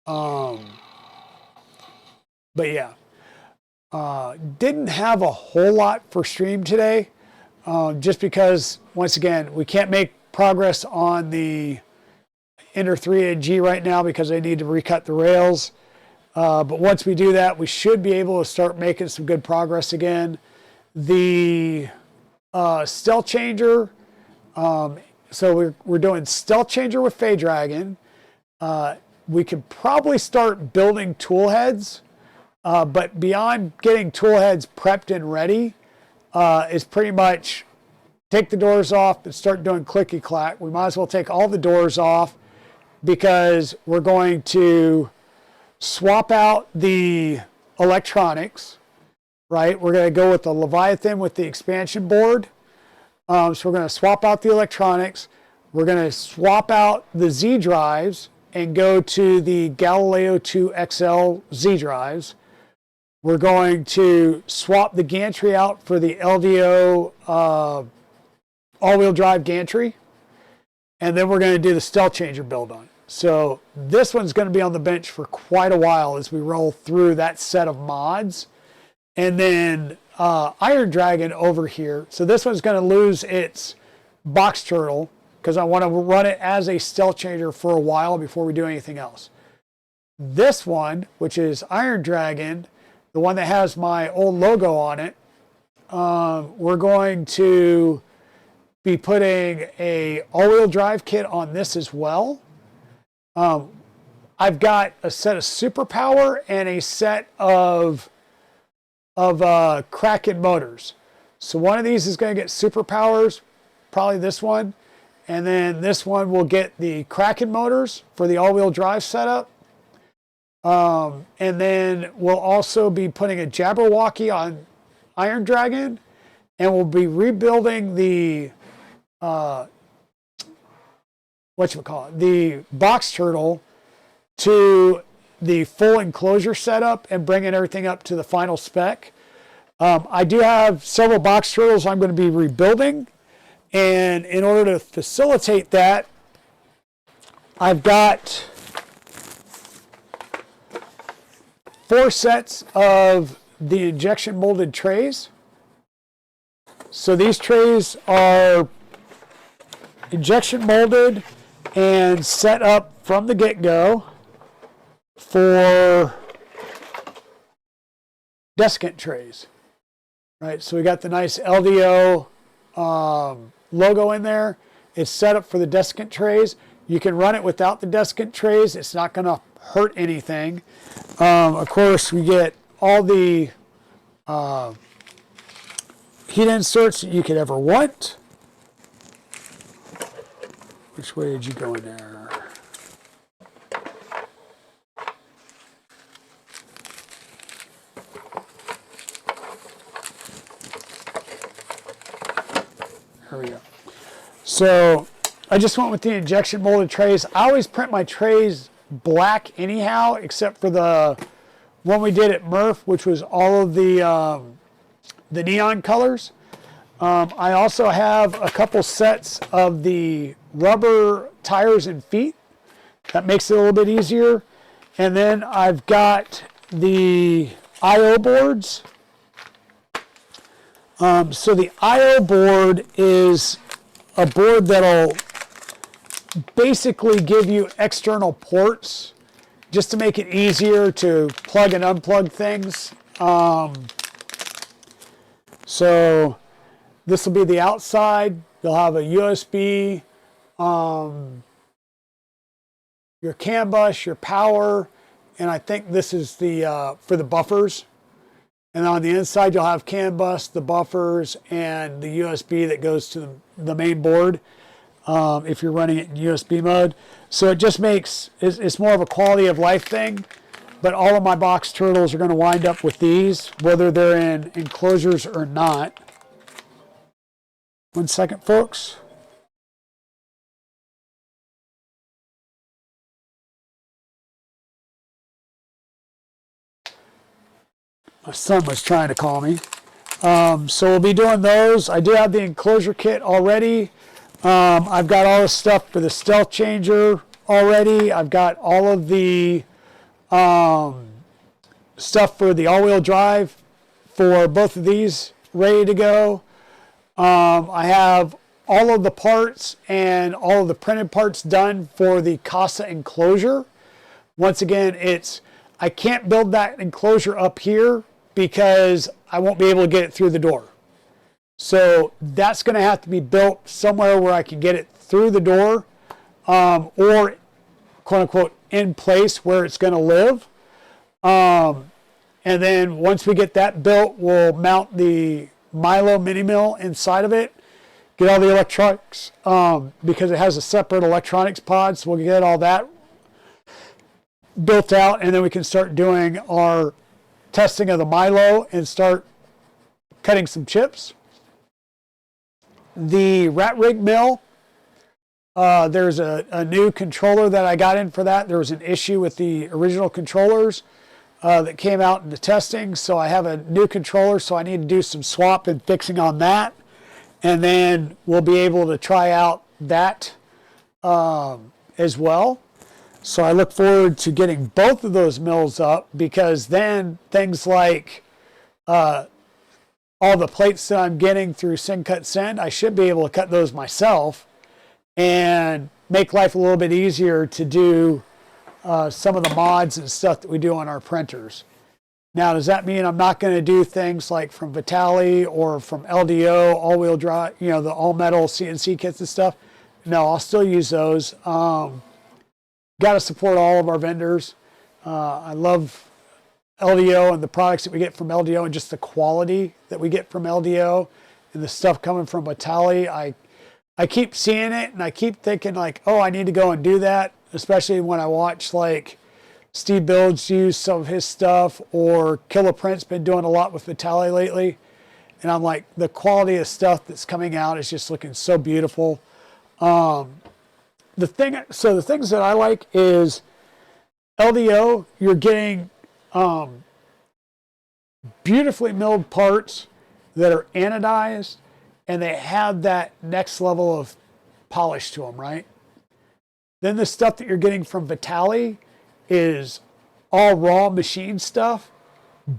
But yeah, didn't have a whole lot for stream today, just because, once again, we can't make progress on the Ender 3AG right now because I need to recut the rails. But once we do that, we should be able to start making some good progress again. The stealth changer, so we're doing stealth changer with Fey Dragon. We could probably start building tool heads, but beyond getting tool heads prepped and ready, is pretty much take the doors off and start doing clicky clack. We might as well take all the doors off because we're going to swap out the electronics, right? We're going to go with the Leviathan with the expansion board. So we're going to swap out the electronics. We're going to swap out the Z drives and go to the Galileo 2 XL Z drives. We're going to swap the gantry out for the LDO all-wheel drive gantry. And then we're going to do the stealth changer build on it. So this one's going to be on the bench for quite a while as we roll through that set of mods. And then Iron Dragon over here. So this one's going to lose its box turtle because I want to run it as a stealth changer for a while before we do anything else. This one, which is Iron Dragon, the one that has my old logo on it, we're going to be putting a all-wheel drive kit on this as well. I've got a set of superpower and a set of Kraken motors. So one of these is going to get superpowers, probably this one, and then this one will get the Kraken motors for the all-wheel drive setup. And then we'll also be putting a Jabberwocky on Iron Dragon, and we'll be rebuilding the the box turtle to the full enclosure setup and bringing everything up to the final spec. I do have several box turtles I'm going to be rebuilding, and in order to facilitate that, I've got 4 sets of the injection molded trays. So these trays are injection molded and set up from the get-go for desiccant trays, right? So we got the nice LDO logo in there. It's set up for the desiccant trays. You can run it without the desiccant trays. It's not going to hurt anything. Of course, we get all the heat inserts that you could ever want. Which way did you go in there? There we go. So I just went with the injection molded trays. I always print my trays black anyhow, except for the one we did at Murph, which was all of the neon colors. I also have a couple sets of the rubber tires and feet. That makes it a little bit easier. And then I've got the I/O boards. So the I/O board is a board that'll basically give you external ports just to make it easier to plug and unplug things. So this will be the outside. You'll have a USB, your CAN bus, your power, and I think this is the for the buffers. And on the inside, you'll have CAN bus, the buffers, and the USB that goes to the main board if you're running it in USB mode. So it just makes, it's more of a quality of life thing. But all of my box turtles are going to wind up with these, whether they're in enclosures or not. 1 second, folks. My son was trying to call me. So we'll be doing those. I do have the enclosure kit already. I've got all the stuff for the stealth changer already. I've got all of the stuff for the all-wheel drive for both of these ready to go. I have all of the parts and all of the printed parts done for the Casa enclosure. Once again, I can't build that enclosure up here because I won't be able to get it through the door. So that's going to have to be built somewhere where I can get it through the door, or quote unquote in place where it's going to live. And then once we get that built, we'll mount the Milo mini mill inside of it, get all the electronics, because it has a separate electronics pod, so we'll get all that built out, and then we can start doing our testing of the Milo and start cutting some chips. The rat rig mill, there's a new controller that I got in for that. There was an issue with the original controllers that came out in the testing, so I have a new controller, so I need to do some swap and fixing on that, and then we'll be able to try out that as well. So I look forward to getting both of those mills up, because then things like all the plates that I'm getting through Send Cut Send, I should be able to cut those myself and make life a little bit easier to do some of the mods and stuff that we do on our printers. Now, does that mean I'm not going to do things like from Vitali or from LDO, all-wheel drive, the all-metal CNC kits and stuff? No, I'll still use those. Got to support all of our vendors. I love LDO and the products that we get from LDO, and just the quality that we get from LDO and the stuff coming from Vitali. I keep seeing it and I keep thinking like, oh, I need to go and do that, especially when I watch like Steve Builds use some of his stuff, or Killer Print's been doing a lot with Vitali lately. And I'm like, the quality of stuff that's coming out is just looking so beautiful. The things that I like is LDO, you're getting beautifully milled parts that are anodized, and they have that next level of polish to them, right? Then the stuff that you're getting from Vitali is all raw machine stuff.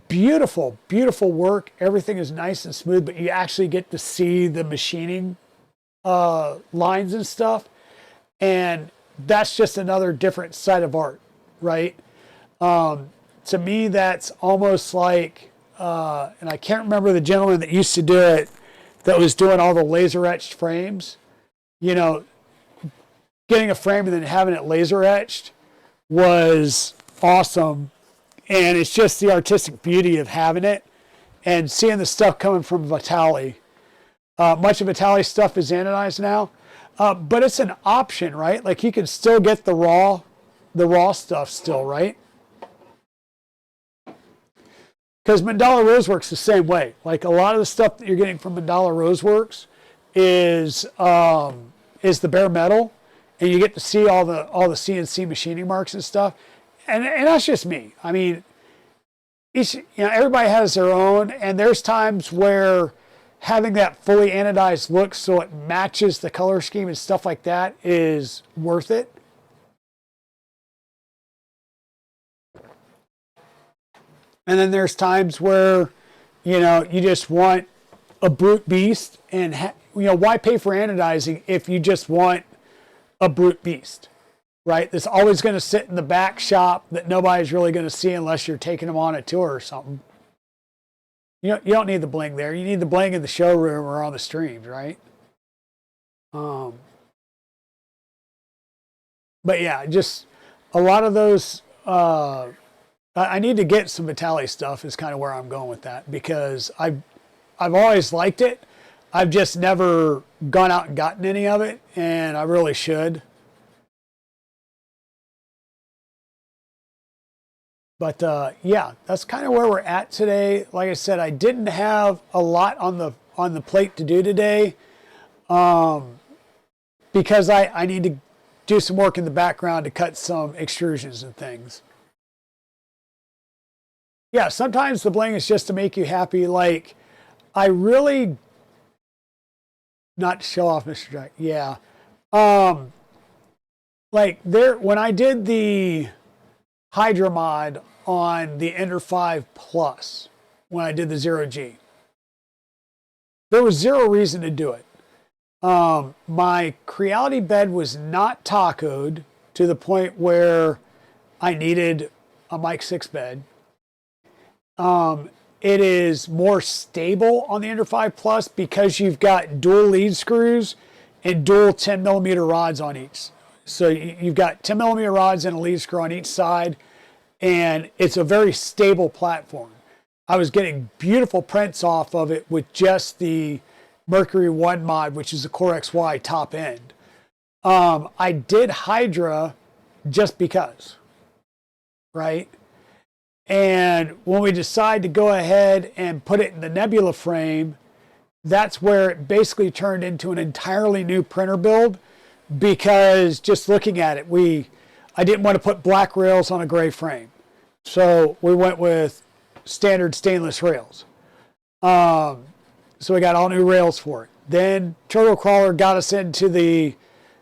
Beautiful, beautiful work. Everything is nice and smooth, but you actually get to see the machining lines and stuff. And that's just another different side of art, right? To me, that's almost like, and I can't remember the gentleman that used to do it, that was doing all the laser etched frames. Getting a frame and then having it laser etched was awesome. And it's just the artistic beauty of having it and seeing the stuff coming from Vitali. Much of Vitali's stuff is anodized now. But it's an option, right? Like you can still get the raw stuff still, right? Because Mandala Roseworks the same way. Like a lot of the stuff that you're getting from Mandala Roseworks is the bare metal, and you get to see all the CNC machining marks and stuff. And that's just me. I mean, everybody has their own, and there's times where having that fully anodized look so it matches the color scheme and stuff like that is worth it. And then there's times where, you just want a brute beast, and why pay for anodizing if you just want a brute beast, right? That's always going to sit in the back shop that nobody's really going to see unless you're taking them on a tour or something. You don't need the bling there. You need the bling in the showroom or on the streams, right? But yeah, just a lot of those. I need to get some Vitaly stuff is kind of where I'm going with that, because I've always liked it. I've just never gone out and gotten any of it, and I really should. But yeah, that's kind of where we're at today. Like I said, I didn't have a lot on the plate to do today, because I need to do some work in the background to cut some extrusions and things. Yeah, sometimes the bling is just to make you happy. Like, I really, not to show off Mr. Jack. Yeah, like when I did the Hydra mod on the Ender 5 Plus, when I did the 0G, there was zero reason to do it. My Creality bed was not tacoed to the point where I needed a Mic 6 bed. It is more stable on the Ender 5 Plus because you've got dual lead screws and dual 10mm rods on each. So you've got 10mm rods and a lead screw on each side, and it's a very stable platform. I was getting beautiful prints off of it with just the Mercury 1 mod, which is the Core XY top end. I did Hydra just because, right? And when we decide to go ahead and put it in the Nebula frame, that's where it basically turned into an entirely new printer build, because just looking at it, I didn't want to put black rails on a gray frame. So we went with standard stainless rails. So we got all new rails for it. Then Turtle Crawler got us into the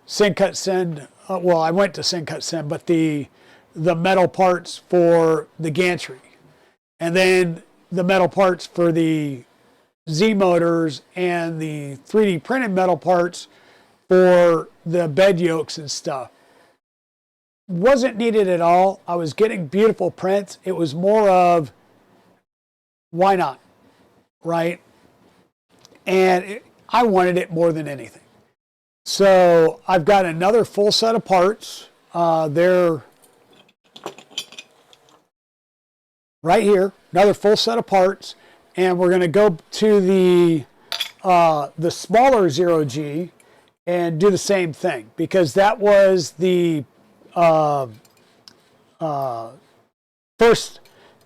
Syncut Send. Well, I went to Syncut Send, but the metal parts for the gantry, and then the metal parts for the Z motors, and the 3D printed metal parts for the bed yokes and stuff. Wasn't needed at all. I was getting beautiful prints. It was more of, why not, right? And I wanted it more than anything. So I've got another full set of parts. They're right here, another full set of parts, and we're going to go to the smaller 0G and do the same thing, because that was the first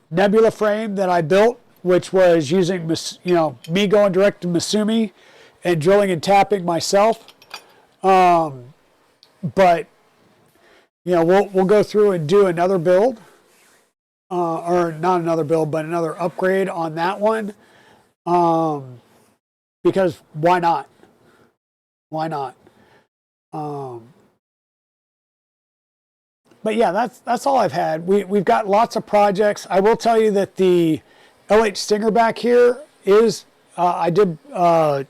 Nebula frame that I built, which was using me going direct to Masumi and drilling and tapping myself. But we'll go through and do another build. Or not another build, but another upgrade on that one. Because why not? Why not? But yeah, that's all I've had. We've got lots of projects. I will tell you that the LH Stinger back here is, I did turn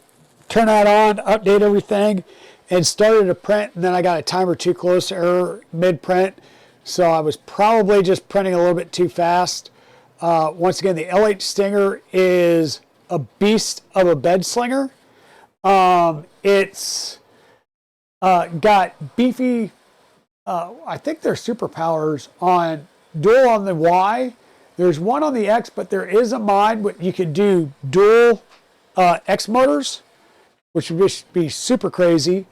that on, update everything, and started a print, and then I got a timer too close error mid-print. So I was probably just printing a little bit too fast. Once again, the LH Stinger is a beast of a bed slinger. It's got beefy, I think they're superpowers on dual on the Y. There's one on the X, but there is a mod where you can do dual X motors, which would be super crazy.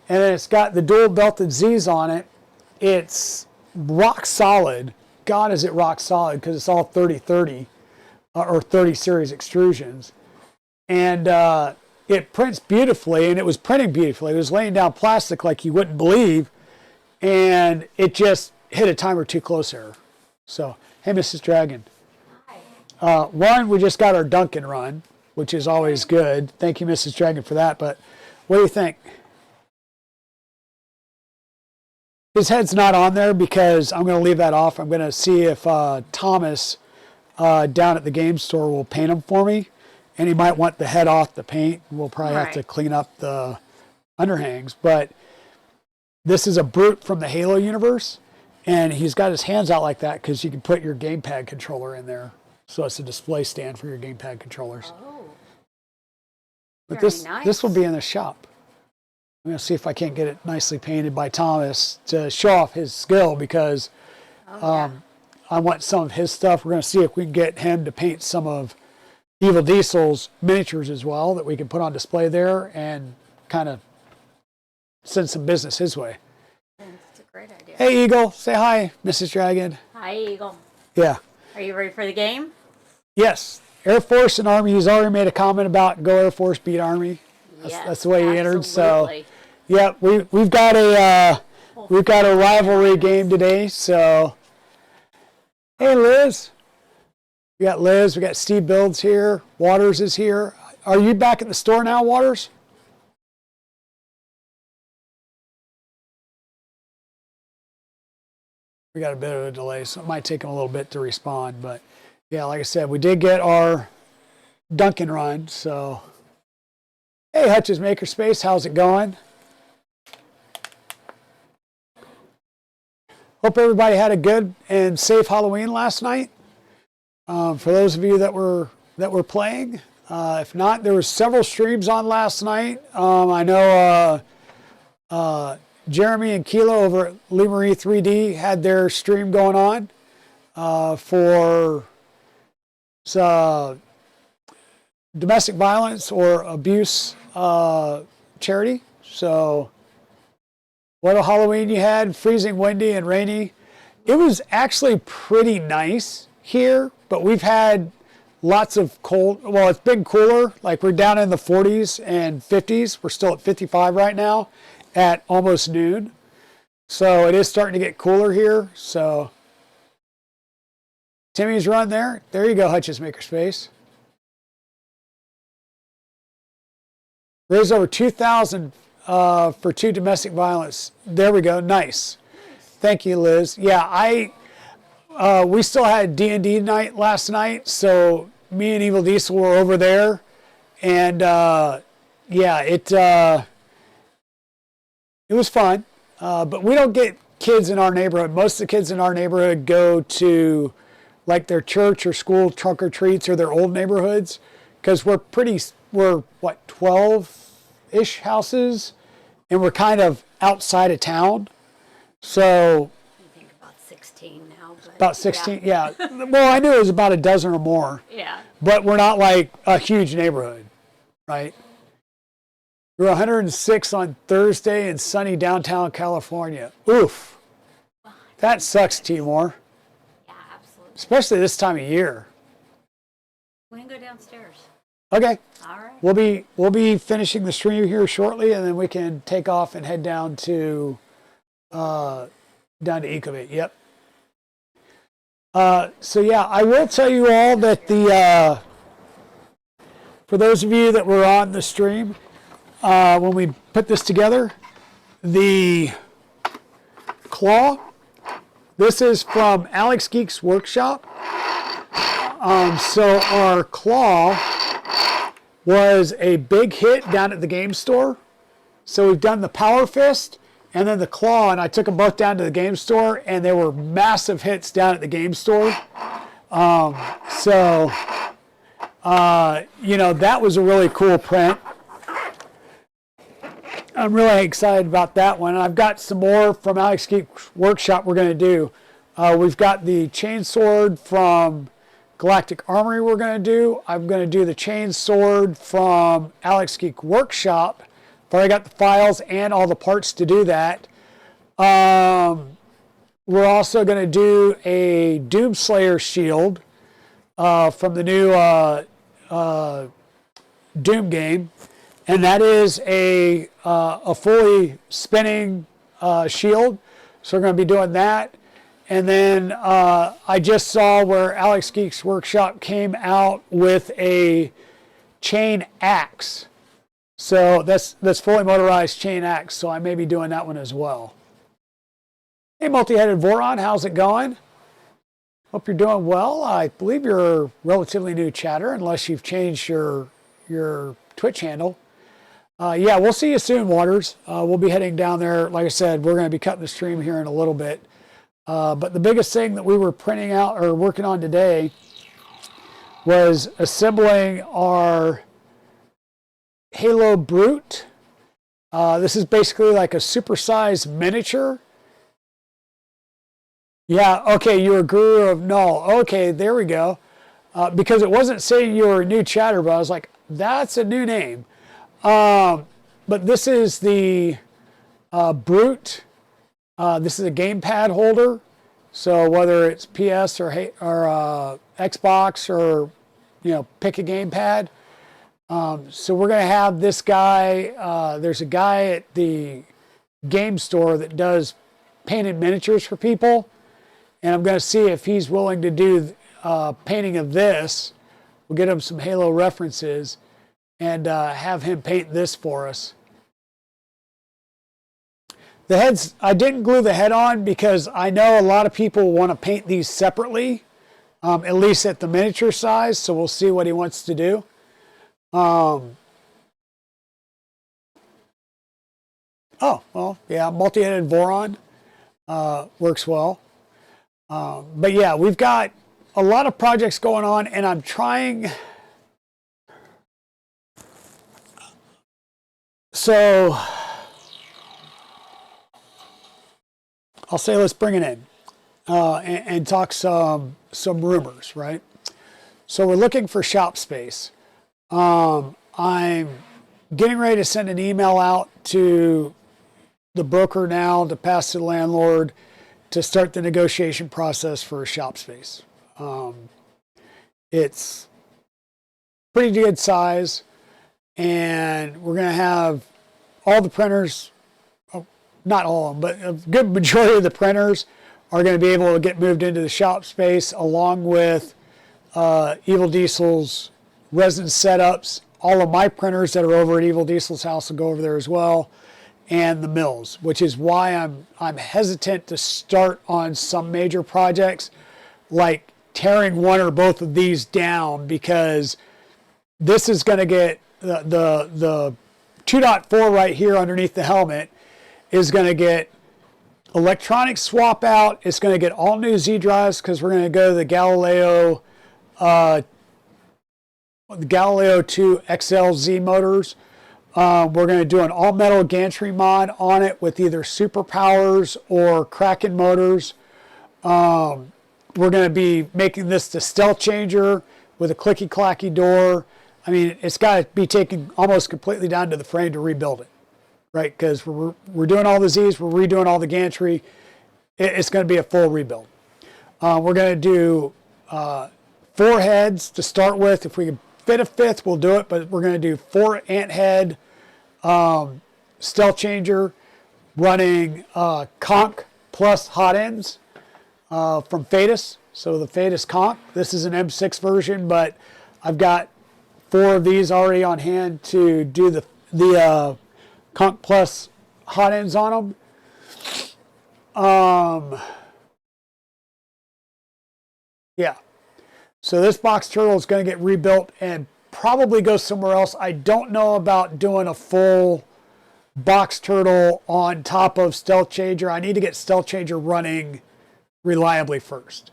And then it's got the dual belted Z's on it. It's rock solid. God, is it rock solid, because it's all 30-30 or 30 series extrusions. And it prints beautifully, and it was printing beautifully. It was laying down plastic like you wouldn't believe, and it just hit a timer too close error. So, hey, Mrs. Dragon. Hi. One, we just got our Dunkin' run, which is always good. Thank you, Mrs. Dragon, for that. But what do you think? His head's not on there because I'm going to leave that off. I'm going to see if Thomas down at the game store will paint him for me. And he might want the head off the paint. We'll probably have to clean up the underhangs. But this is a Brute from the Halo universe. And he's got his hands out like that because you can put your gamepad controller in there. So it's a display stand for your gamepad controllers. Oh. But Very this will be in the shop. I'm going to see if I can't get it nicely painted by Thomas to show off his skill because I want some of his stuff. We're going to see if we can get him to paint some of Evil Diesel's miniatures as well that we can put on display there and kind of send some business his way. That's a great idea. Hey, Eagle. Say hi, Mrs. Dragon. Hi, Eagle. Yeah. Are you ready for the game? Yes. Air Force and Army. He's already made a comment about go Air Force, beat Army. That's the way he entered. So, yeah, we've got a rivalry game today. So, hey, Liz. We got Liz. We got Steve Builds here. Waters is here. Are you back at the store now, Waters? We got a bit of a delay, so it might take him a little bit to respond. But yeah, like I said, we did get our Dunkin' run. So, hey, Hutch's Makerspace, how's it going? Hope everybody had a good and safe Halloween last night. For those of you that were playing, if not, there was several streams on last night. I know Jeremy and Kilo over at Lee Marie 3D had their stream going on for domestic violence or abuse charity. So what a Halloween you had, freezing windy and rainy. It was actually pretty nice here, but we've had lots of cold. Well, it's been cooler. Like we're down in the 40s and 50s. We're still at 55 right now at almost noon. So it is starting to get cooler here. So Timmy's run there. There you go, Hutch's Makerspace. Raised over 2,000 for 2 domestic violence. There we go. Nice. Thank you, Liz. Yeah, we still had D&D night last night, so me and Evil Diesel were over there, and yeah, it was fun. But we don't get kids in our neighborhood. Most of the kids in our neighborhood go to like their church or school trunk or treats or their old neighborhoods because we're what 12-ish houses, and we're kind of outside of town. So I think about 16 now. But about 16, yeah. Well, I knew it was about a dozen or more. Yeah. But we're not like a huge neighborhood, right? We're 106 on Thursday in sunny downtown California. Oof. That sucks, Timor. Yeah, absolutely. Especially this time of year. We can go downstairs. Okay. All right. We'll be finishing the stream here shortly, and then we can take off and head down to Ecovate. Yep. So yeah, I will tell you all that for those of you that were on the stream when we put this together, the claw. This is from Alex Geek's workshop. So our claw was a big hit down at the game store. So we've done the Power Fist and then the claw, and I took them both down to the game store, and they were massive hits down at the game store. You know, that was a really cool print. I'm really excited about that one. I've got some more from Alex Geek's workshop we're going to do. We've got the chainsword from Galactic Armory we're going to do. I'm going to do the chainsword from Alex Geek Workshop. I've already got the files and all the parts to do that. We're also going to do a Doomslayer shield from the new Doom game. and that is a fully spinning shield. So we're going to be doing that. And then I just saw where Alex Geek's Workshop came out with a chain axe. So that's fully motorized chain axe. So I may be doing that one as well. Hey, multi-headed Voron, how's it going? Hope you're doing well. I believe you're a relatively new chatter, unless you've changed your Twitch handle. Yeah, we'll see you soon, Waters. We'll be heading down there. Like I said, we're going to be cutting the stream here in a little bit. But the biggest thing that we were printing out or working on today was assembling our Halo Brute. This is basically like a supersized miniature. Yeah, okay, you're a guru of null. Okay, there we go. Because it wasn't saying you were a new chatter, but I was like, that's a new name. But this is the Brute. This is a gamepad holder. So whether it's PS or Xbox or, you know, pick a gamepad. So we're going to have this guy. There's a guy at the game store that does painted miniatures for people. And I'm going to see if he's willing to do painting of this. We'll get him some Halo references and have him paint this for us. The heads, I didn't glue the head on because I know a lot of people want to paint these separately, at least at the miniature size. So we'll see what he wants to do. Oh, well, yeah, multi-headed Voron works well. But yeah, we've got a lot of projects going on, and I'm trying. So I'll say let's bring it in and talk some rumors, right? So we're looking for shop space. I'm getting ready to send an email out to the broker now to pass to the landlord to start the negotiation process for a shop space. It's pretty good size, and we're going to have all the printers, not all of them, but a good majority of the printers are going to be able to get moved into the shop space, along with Evil Diesel's resin setups. All of my printers that are over at Evil Diesel's house will go over there as well, and the mills, which is why I'm hesitant to start on some major projects, like tearing one or both of these down, because this is going to get the 2.4 right here underneath the helmet is going to get electronic swap out. It's going to get all new Z drives because we're going to go to the Galileo 2 XL Z motors. We're going to do an all metal gantry mod on it with either superpowers or Kraken motors. We're going to be making this the stealth changer with a clicky clacky door. I mean, it's got to be taken almost completely down to the frame to rebuild it, right? Because we're doing all the Z's, we're redoing all the gantry. It's going to be a full rebuild. We're going to do 4 heads to start with. If we can fit a 5th, we'll do it, but we're going to do 4 ant head stealth changer running conch plus hot ends from Fadus. So the Fadus conch. This is an M6 version, but I've got 4 of these already on hand to do the conch plus hot ends on them. Yeah. So this box turtle is going to get rebuilt and probably go somewhere else. I don't know about doing a full box turtle on top of stealth changer. I need to get stealth changer running reliably first.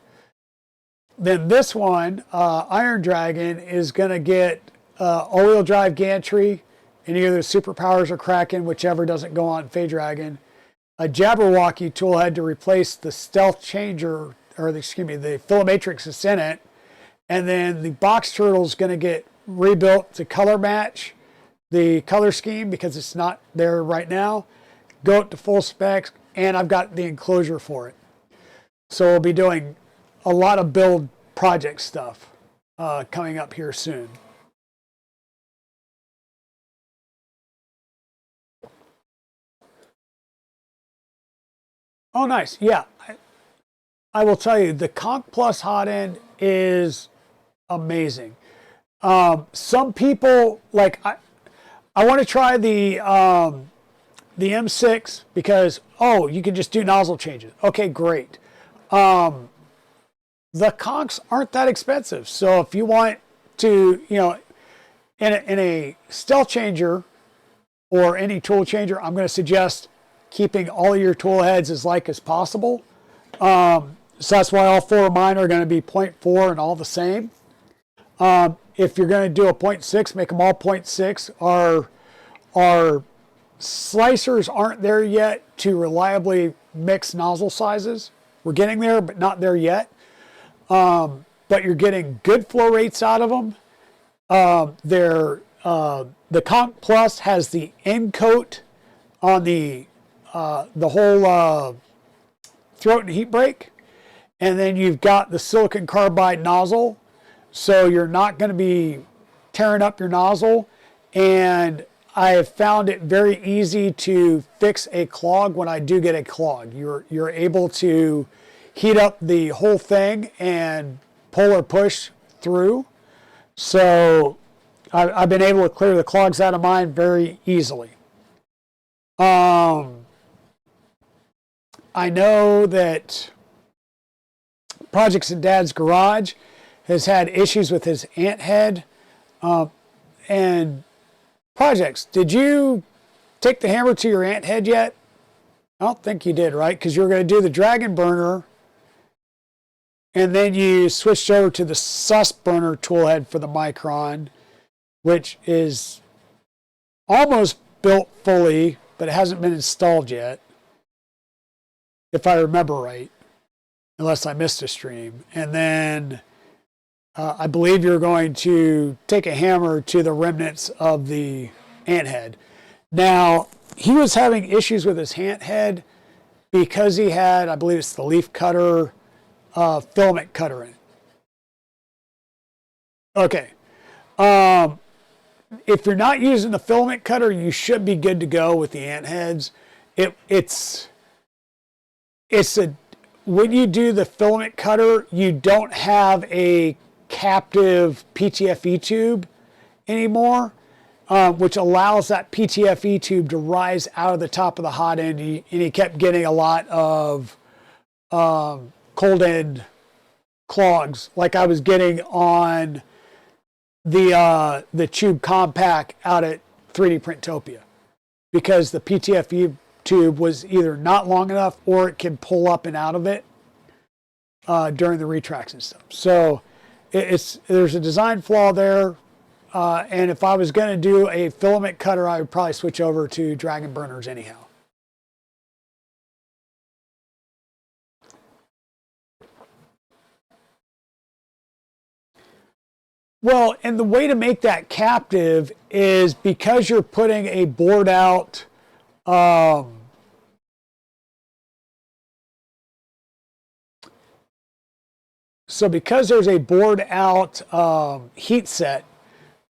Then this one, Iron Dragon, is going to get all-wheel drive gantry and either superpowers or Kraken, whichever doesn't go on Fey Dragon. A Jabberwocky tool head to replace the stealth changer, or the Filomatrix that's in it. And then the box turtle is going to get rebuilt to color match the color scheme because it's not there right now. Go up to full specs, and I've got the enclosure for it. So we'll be doing a lot of build project stuff coming up here soon. Oh, nice. Yeah. I will tell you, the Conch Plus hot end is amazing. Some people, like, I want to try the M6 because, oh, you can just do nozzle changes. Okay, great. The conchs aren't that expensive. So if you want to, you know, in a stealth changer or any tool changer, I'm going to suggest keeping all of your tool heads as like as possible. So that's why all 4 of mine are going to be 0.4 and all the same. If you're going to do a 0.6, make them all 0.6. Our slicers aren't there yet to reliably mix nozzle sizes. We're getting there, but not there yet. But you're getting good flow rates out of them. The Conch Plus has the end coat on the whole throat and heat break, and then you've got the silicon carbide nozzle, so you're not going to be tearing up your nozzle. And I have found it very easy to fix a clog when I do get a clog. You're able to heat up the whole thing and pull or push through. So I've been able to clear the clogs out of mine very easily. I know that Projects in Dad's Garage has had issues with his ant head. And Projects, did you take the hammer to your ant head yet? I don't think you did, right? Because you were going to do the Dragon Burner, and then you switched over to the Sus Burner tool head for the Micron, which is almost built fully, but it hasn't been installed yet, if I remember right, unless I missed a stream. And then I believe you're going to take a hammer to the remnants of the ant head. Now, he was having issues with his ant head because he had, I believe it's the leaf cutter, filament cutter in it. Okay. If you're not using the filament cutter, you should be good to go with the ant heads. When you do the filament cutter, you don't have a captive PTFE tube anymore, which allows that PTFE tube to rise out of the top of the hot end, and he kept getting a lot of cold end clogs, like I was getting on the Tube Compact out at 3D Printopia, because the PTFE tube was either not long enough or it can pull up and out of it during the retracts and stuff. So there's a design flaw there, and if I was going to do a filament cutter, I would probably switch over to Dragon Burners anyhow. Well, and the way to make that captive is because you're putting a board out, so because there's a bored out heat set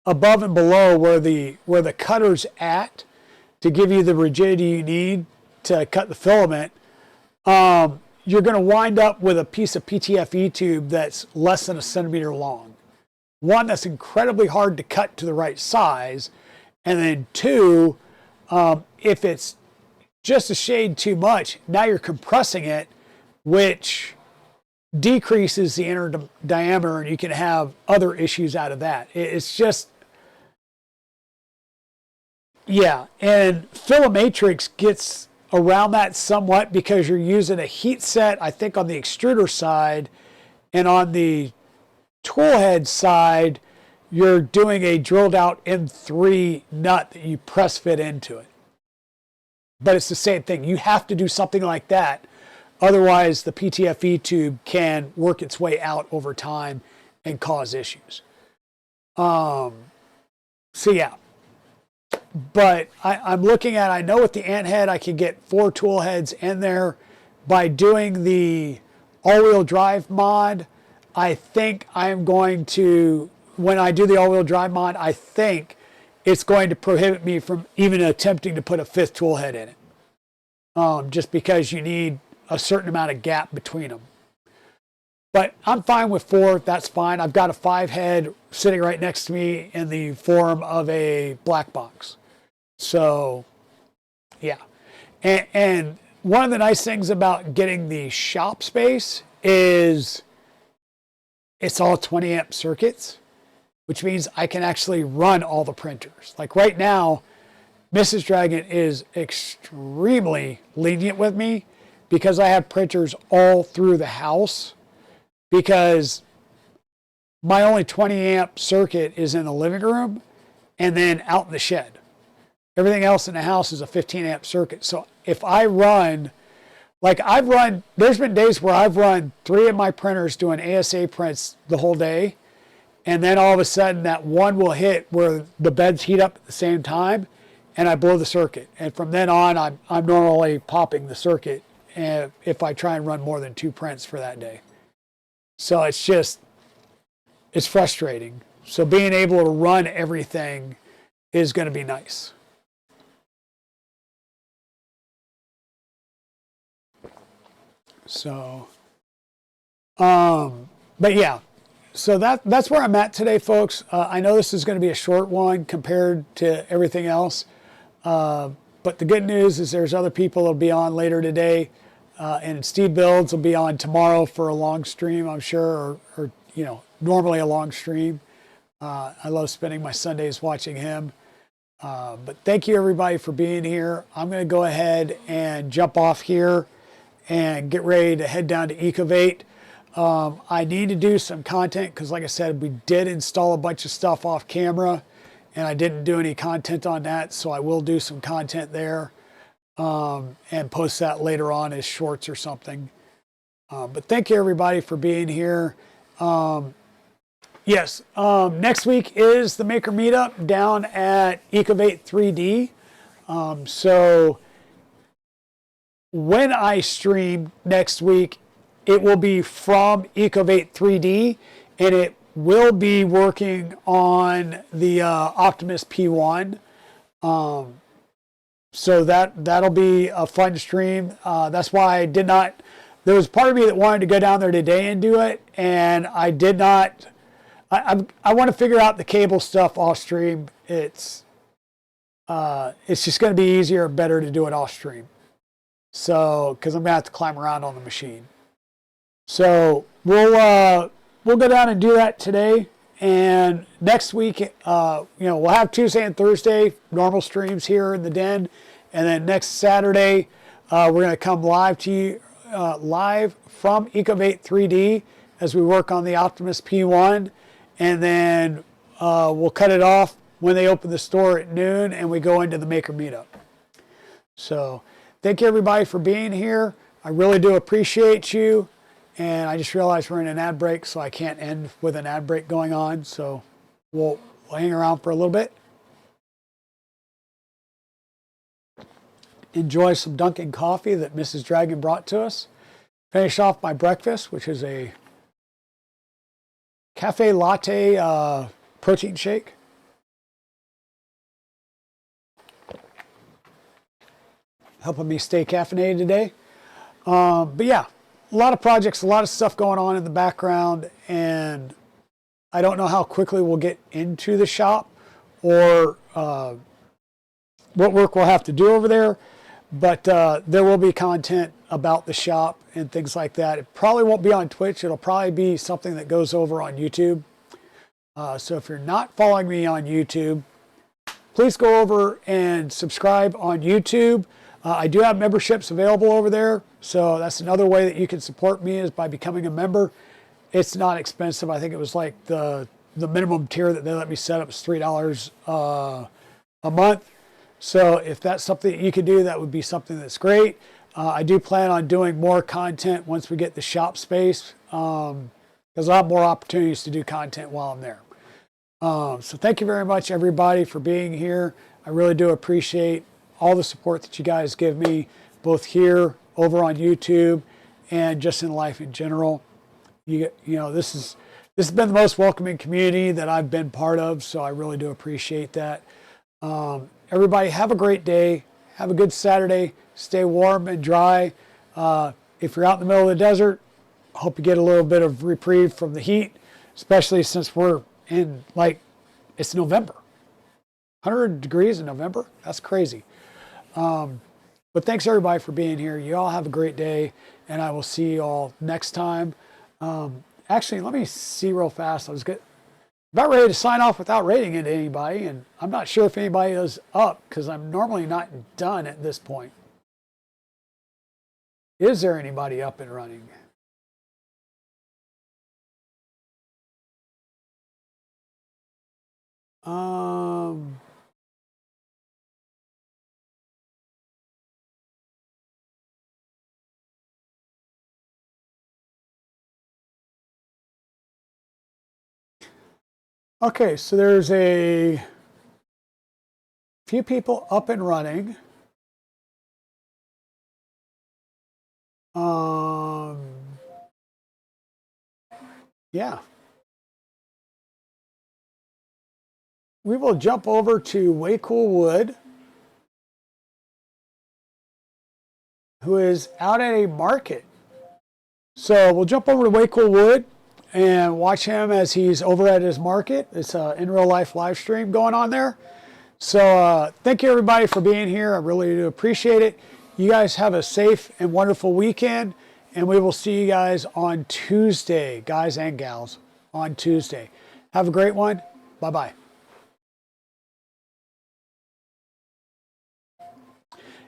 above and below where the cutter's at to give you the rigidity you need to cut the filament, you're going to wind up with a piece of PTFE tube that's less than 1 centimeter long. One, that's incredibly hard to cut to the right size, and then two, if it's just a shade too much, now you're compressing it, which decreases the inner diameter, and you can have other issues out of that. It's just, yeah. And Filomatrix gets around that somewhat because you're using a heat set, I think, on the extruder side, and on the tool head side, you're doing a drilled out M3 nut that you press fit into it. But it's the same thing. You have to do something like that. Otherwise, the PTFE tube can work its way out over time and cause issues. So yeah. But I'm looking at, I know with the ant head, I can get 4 tool heads in there. By doing the all-wheel drive mod, I think I'm going to, when I do the all-wheel drive mod, I think it's going to prohibit me from even attempting to put a 5th tool head in it. Just because you need a certain amount of gap between them. But I'm fine with 4. That's fine. I've got a 5 head sitting right next to me in the form of a black box. So, yeah. And one of the nice things about getting the shop space is it's all 20 amp circuits, which means I can actually run all the printers. Like right now, Mrs. Dragon is extremely lenient with me because I have printers all through the house, because my only 20 amp circuit is in the living room and then out in the shed. Everything else in the house is a 15 amp circuit. So if I run, like there's been days where I've run 3 of my printers doing ASA prints the whole day, and then all of a sudden that one will hit where the beds heat up at the same time, and I blow the circuit. And from then on, I'm normally popping the circuit if I try and run more than 2 prints for that day. So it's frustrating. So being able to run everything is going to be nice. So, but yeah, so that's where I'm at today, folks. I know this is going to be a short one compared to everything else. But the good news is there's other people that'll be on later today. And Steve Builds will be on tomorrow for a long stream, I'm sure, or normally a long stream. I love spending my Sundays watching him. But thank you everybody for being here. I'm going to go ahead and jump off here and get ready to head down to Ecovate. I need to do some content because, like I said, we did install a bunch of stuff off camera, and I didn't do any content on that, so I will do some content there and post that later on as shorts or something. But thank you everybody for being here. Yes, next week is the Maker Meetup down at Ecovate 3D. So when I stream next week, it will be from Ecovate 3D, and it will be working on the Optimus P1. So that'll be a fun stream. That's why I did not. There was part of me that wanted to go down there today and do it, and I did not. I want to figure out the cable stuff off stream. It's just going to be easier and better to do it off stream. So, because I'm going to have to climb around on the machine. So we'll go down and do that today. And next week, we'll have Tuesday and Thursday normal streams here in the den. And then next Saturday, we're going to come live to you, live from Ecovate 3D as we work on the Optimus P1. And then we'll cut it off when they open the store at noon and we go into the Maker Meetup. So thank you everybody for being here. I really do appreciate you. And I just realized we're in an ad break, so I can't end with an ad break going on. So we'll hang around for a little bit. Enjoy some Dunkin' coffee that Mrs. Dragon brought to us. Finish off my breakfast, which is a cafe latte protein shake. Helping me stay caffeinated today. But yeah, a lot of projects, a lot of stuff going on in the background, and I don't know how quickly we'll get into the shop or what work we'll have to do over there, but there will be content about the shop and things like that. It probably won't be on Twitch. It'll probably be something that goes over on YouTube. So if you're not following me on YouTube, please go over and subscribe on YouTube. I do have memberships available over there, so that's another way that you can support me is by becoming a member. It's not expensive. I think it was like the minimum tier that they let me set up is $3 a month. So if that's something that you could do, that would be something that's great. I do plan on doing more content once we get the shop space because I'll have more opportunities to do content while I'm there. So thank you very much, everybody, for being here. I really do appreciate all the support that you guys give me, both here, over on YouTube, and just in life in general. You know, this has been the most welcoming community that I've been part of, so I really do appreciate that. Everybody, have a great day. Have a good Saturday. Stay warm and dry. if you're out in the middle of the desert, hope you get a little bit of reprieve from the heat, especially since we're in, like, it's November. 100 degrees in November? That's crazy. But thanks everybody for being here. You all have a great day, and I will see you all next time. Actually, let me see real fast. I was about ready to sign off without rating it to anybody, and I'm not sure if anybody is up because I'm normally not done at this point. Is there anybody up and running? Okay, so there's a few people up and running. Yeah. We will jump over to Way Cool Wood, who is out at a market. So we'll jump over to Way Cool Wood and watch him as he's over at his market. It's a in real life live stream going on there. So thank you everybody for being here. I really do appreciate it. You guys have a safe and wonderful weekend, and we will see you guys on Tuesday, guys and gals, on Tuesday. Have a great one. Bye-bye.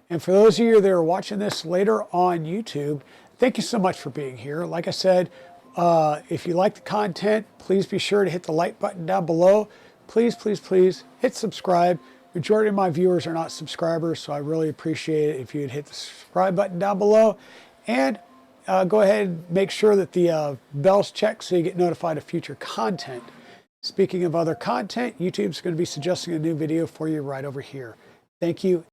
And for those of you that are watching this later on YouTube, thank you so much for being here. Like I said, if you like the content, please be sure to hit the like button down below. Please, please, please hit subscribe. Majority of my viewers are not subscribers, so I really appreciate it if you'd hit the subscribe button down below. And go ahead and make sure that the bell's checked so you get notified of future content. Speaking of other content, YouTube's going to be suggesting a new video for you right over here. Thank you.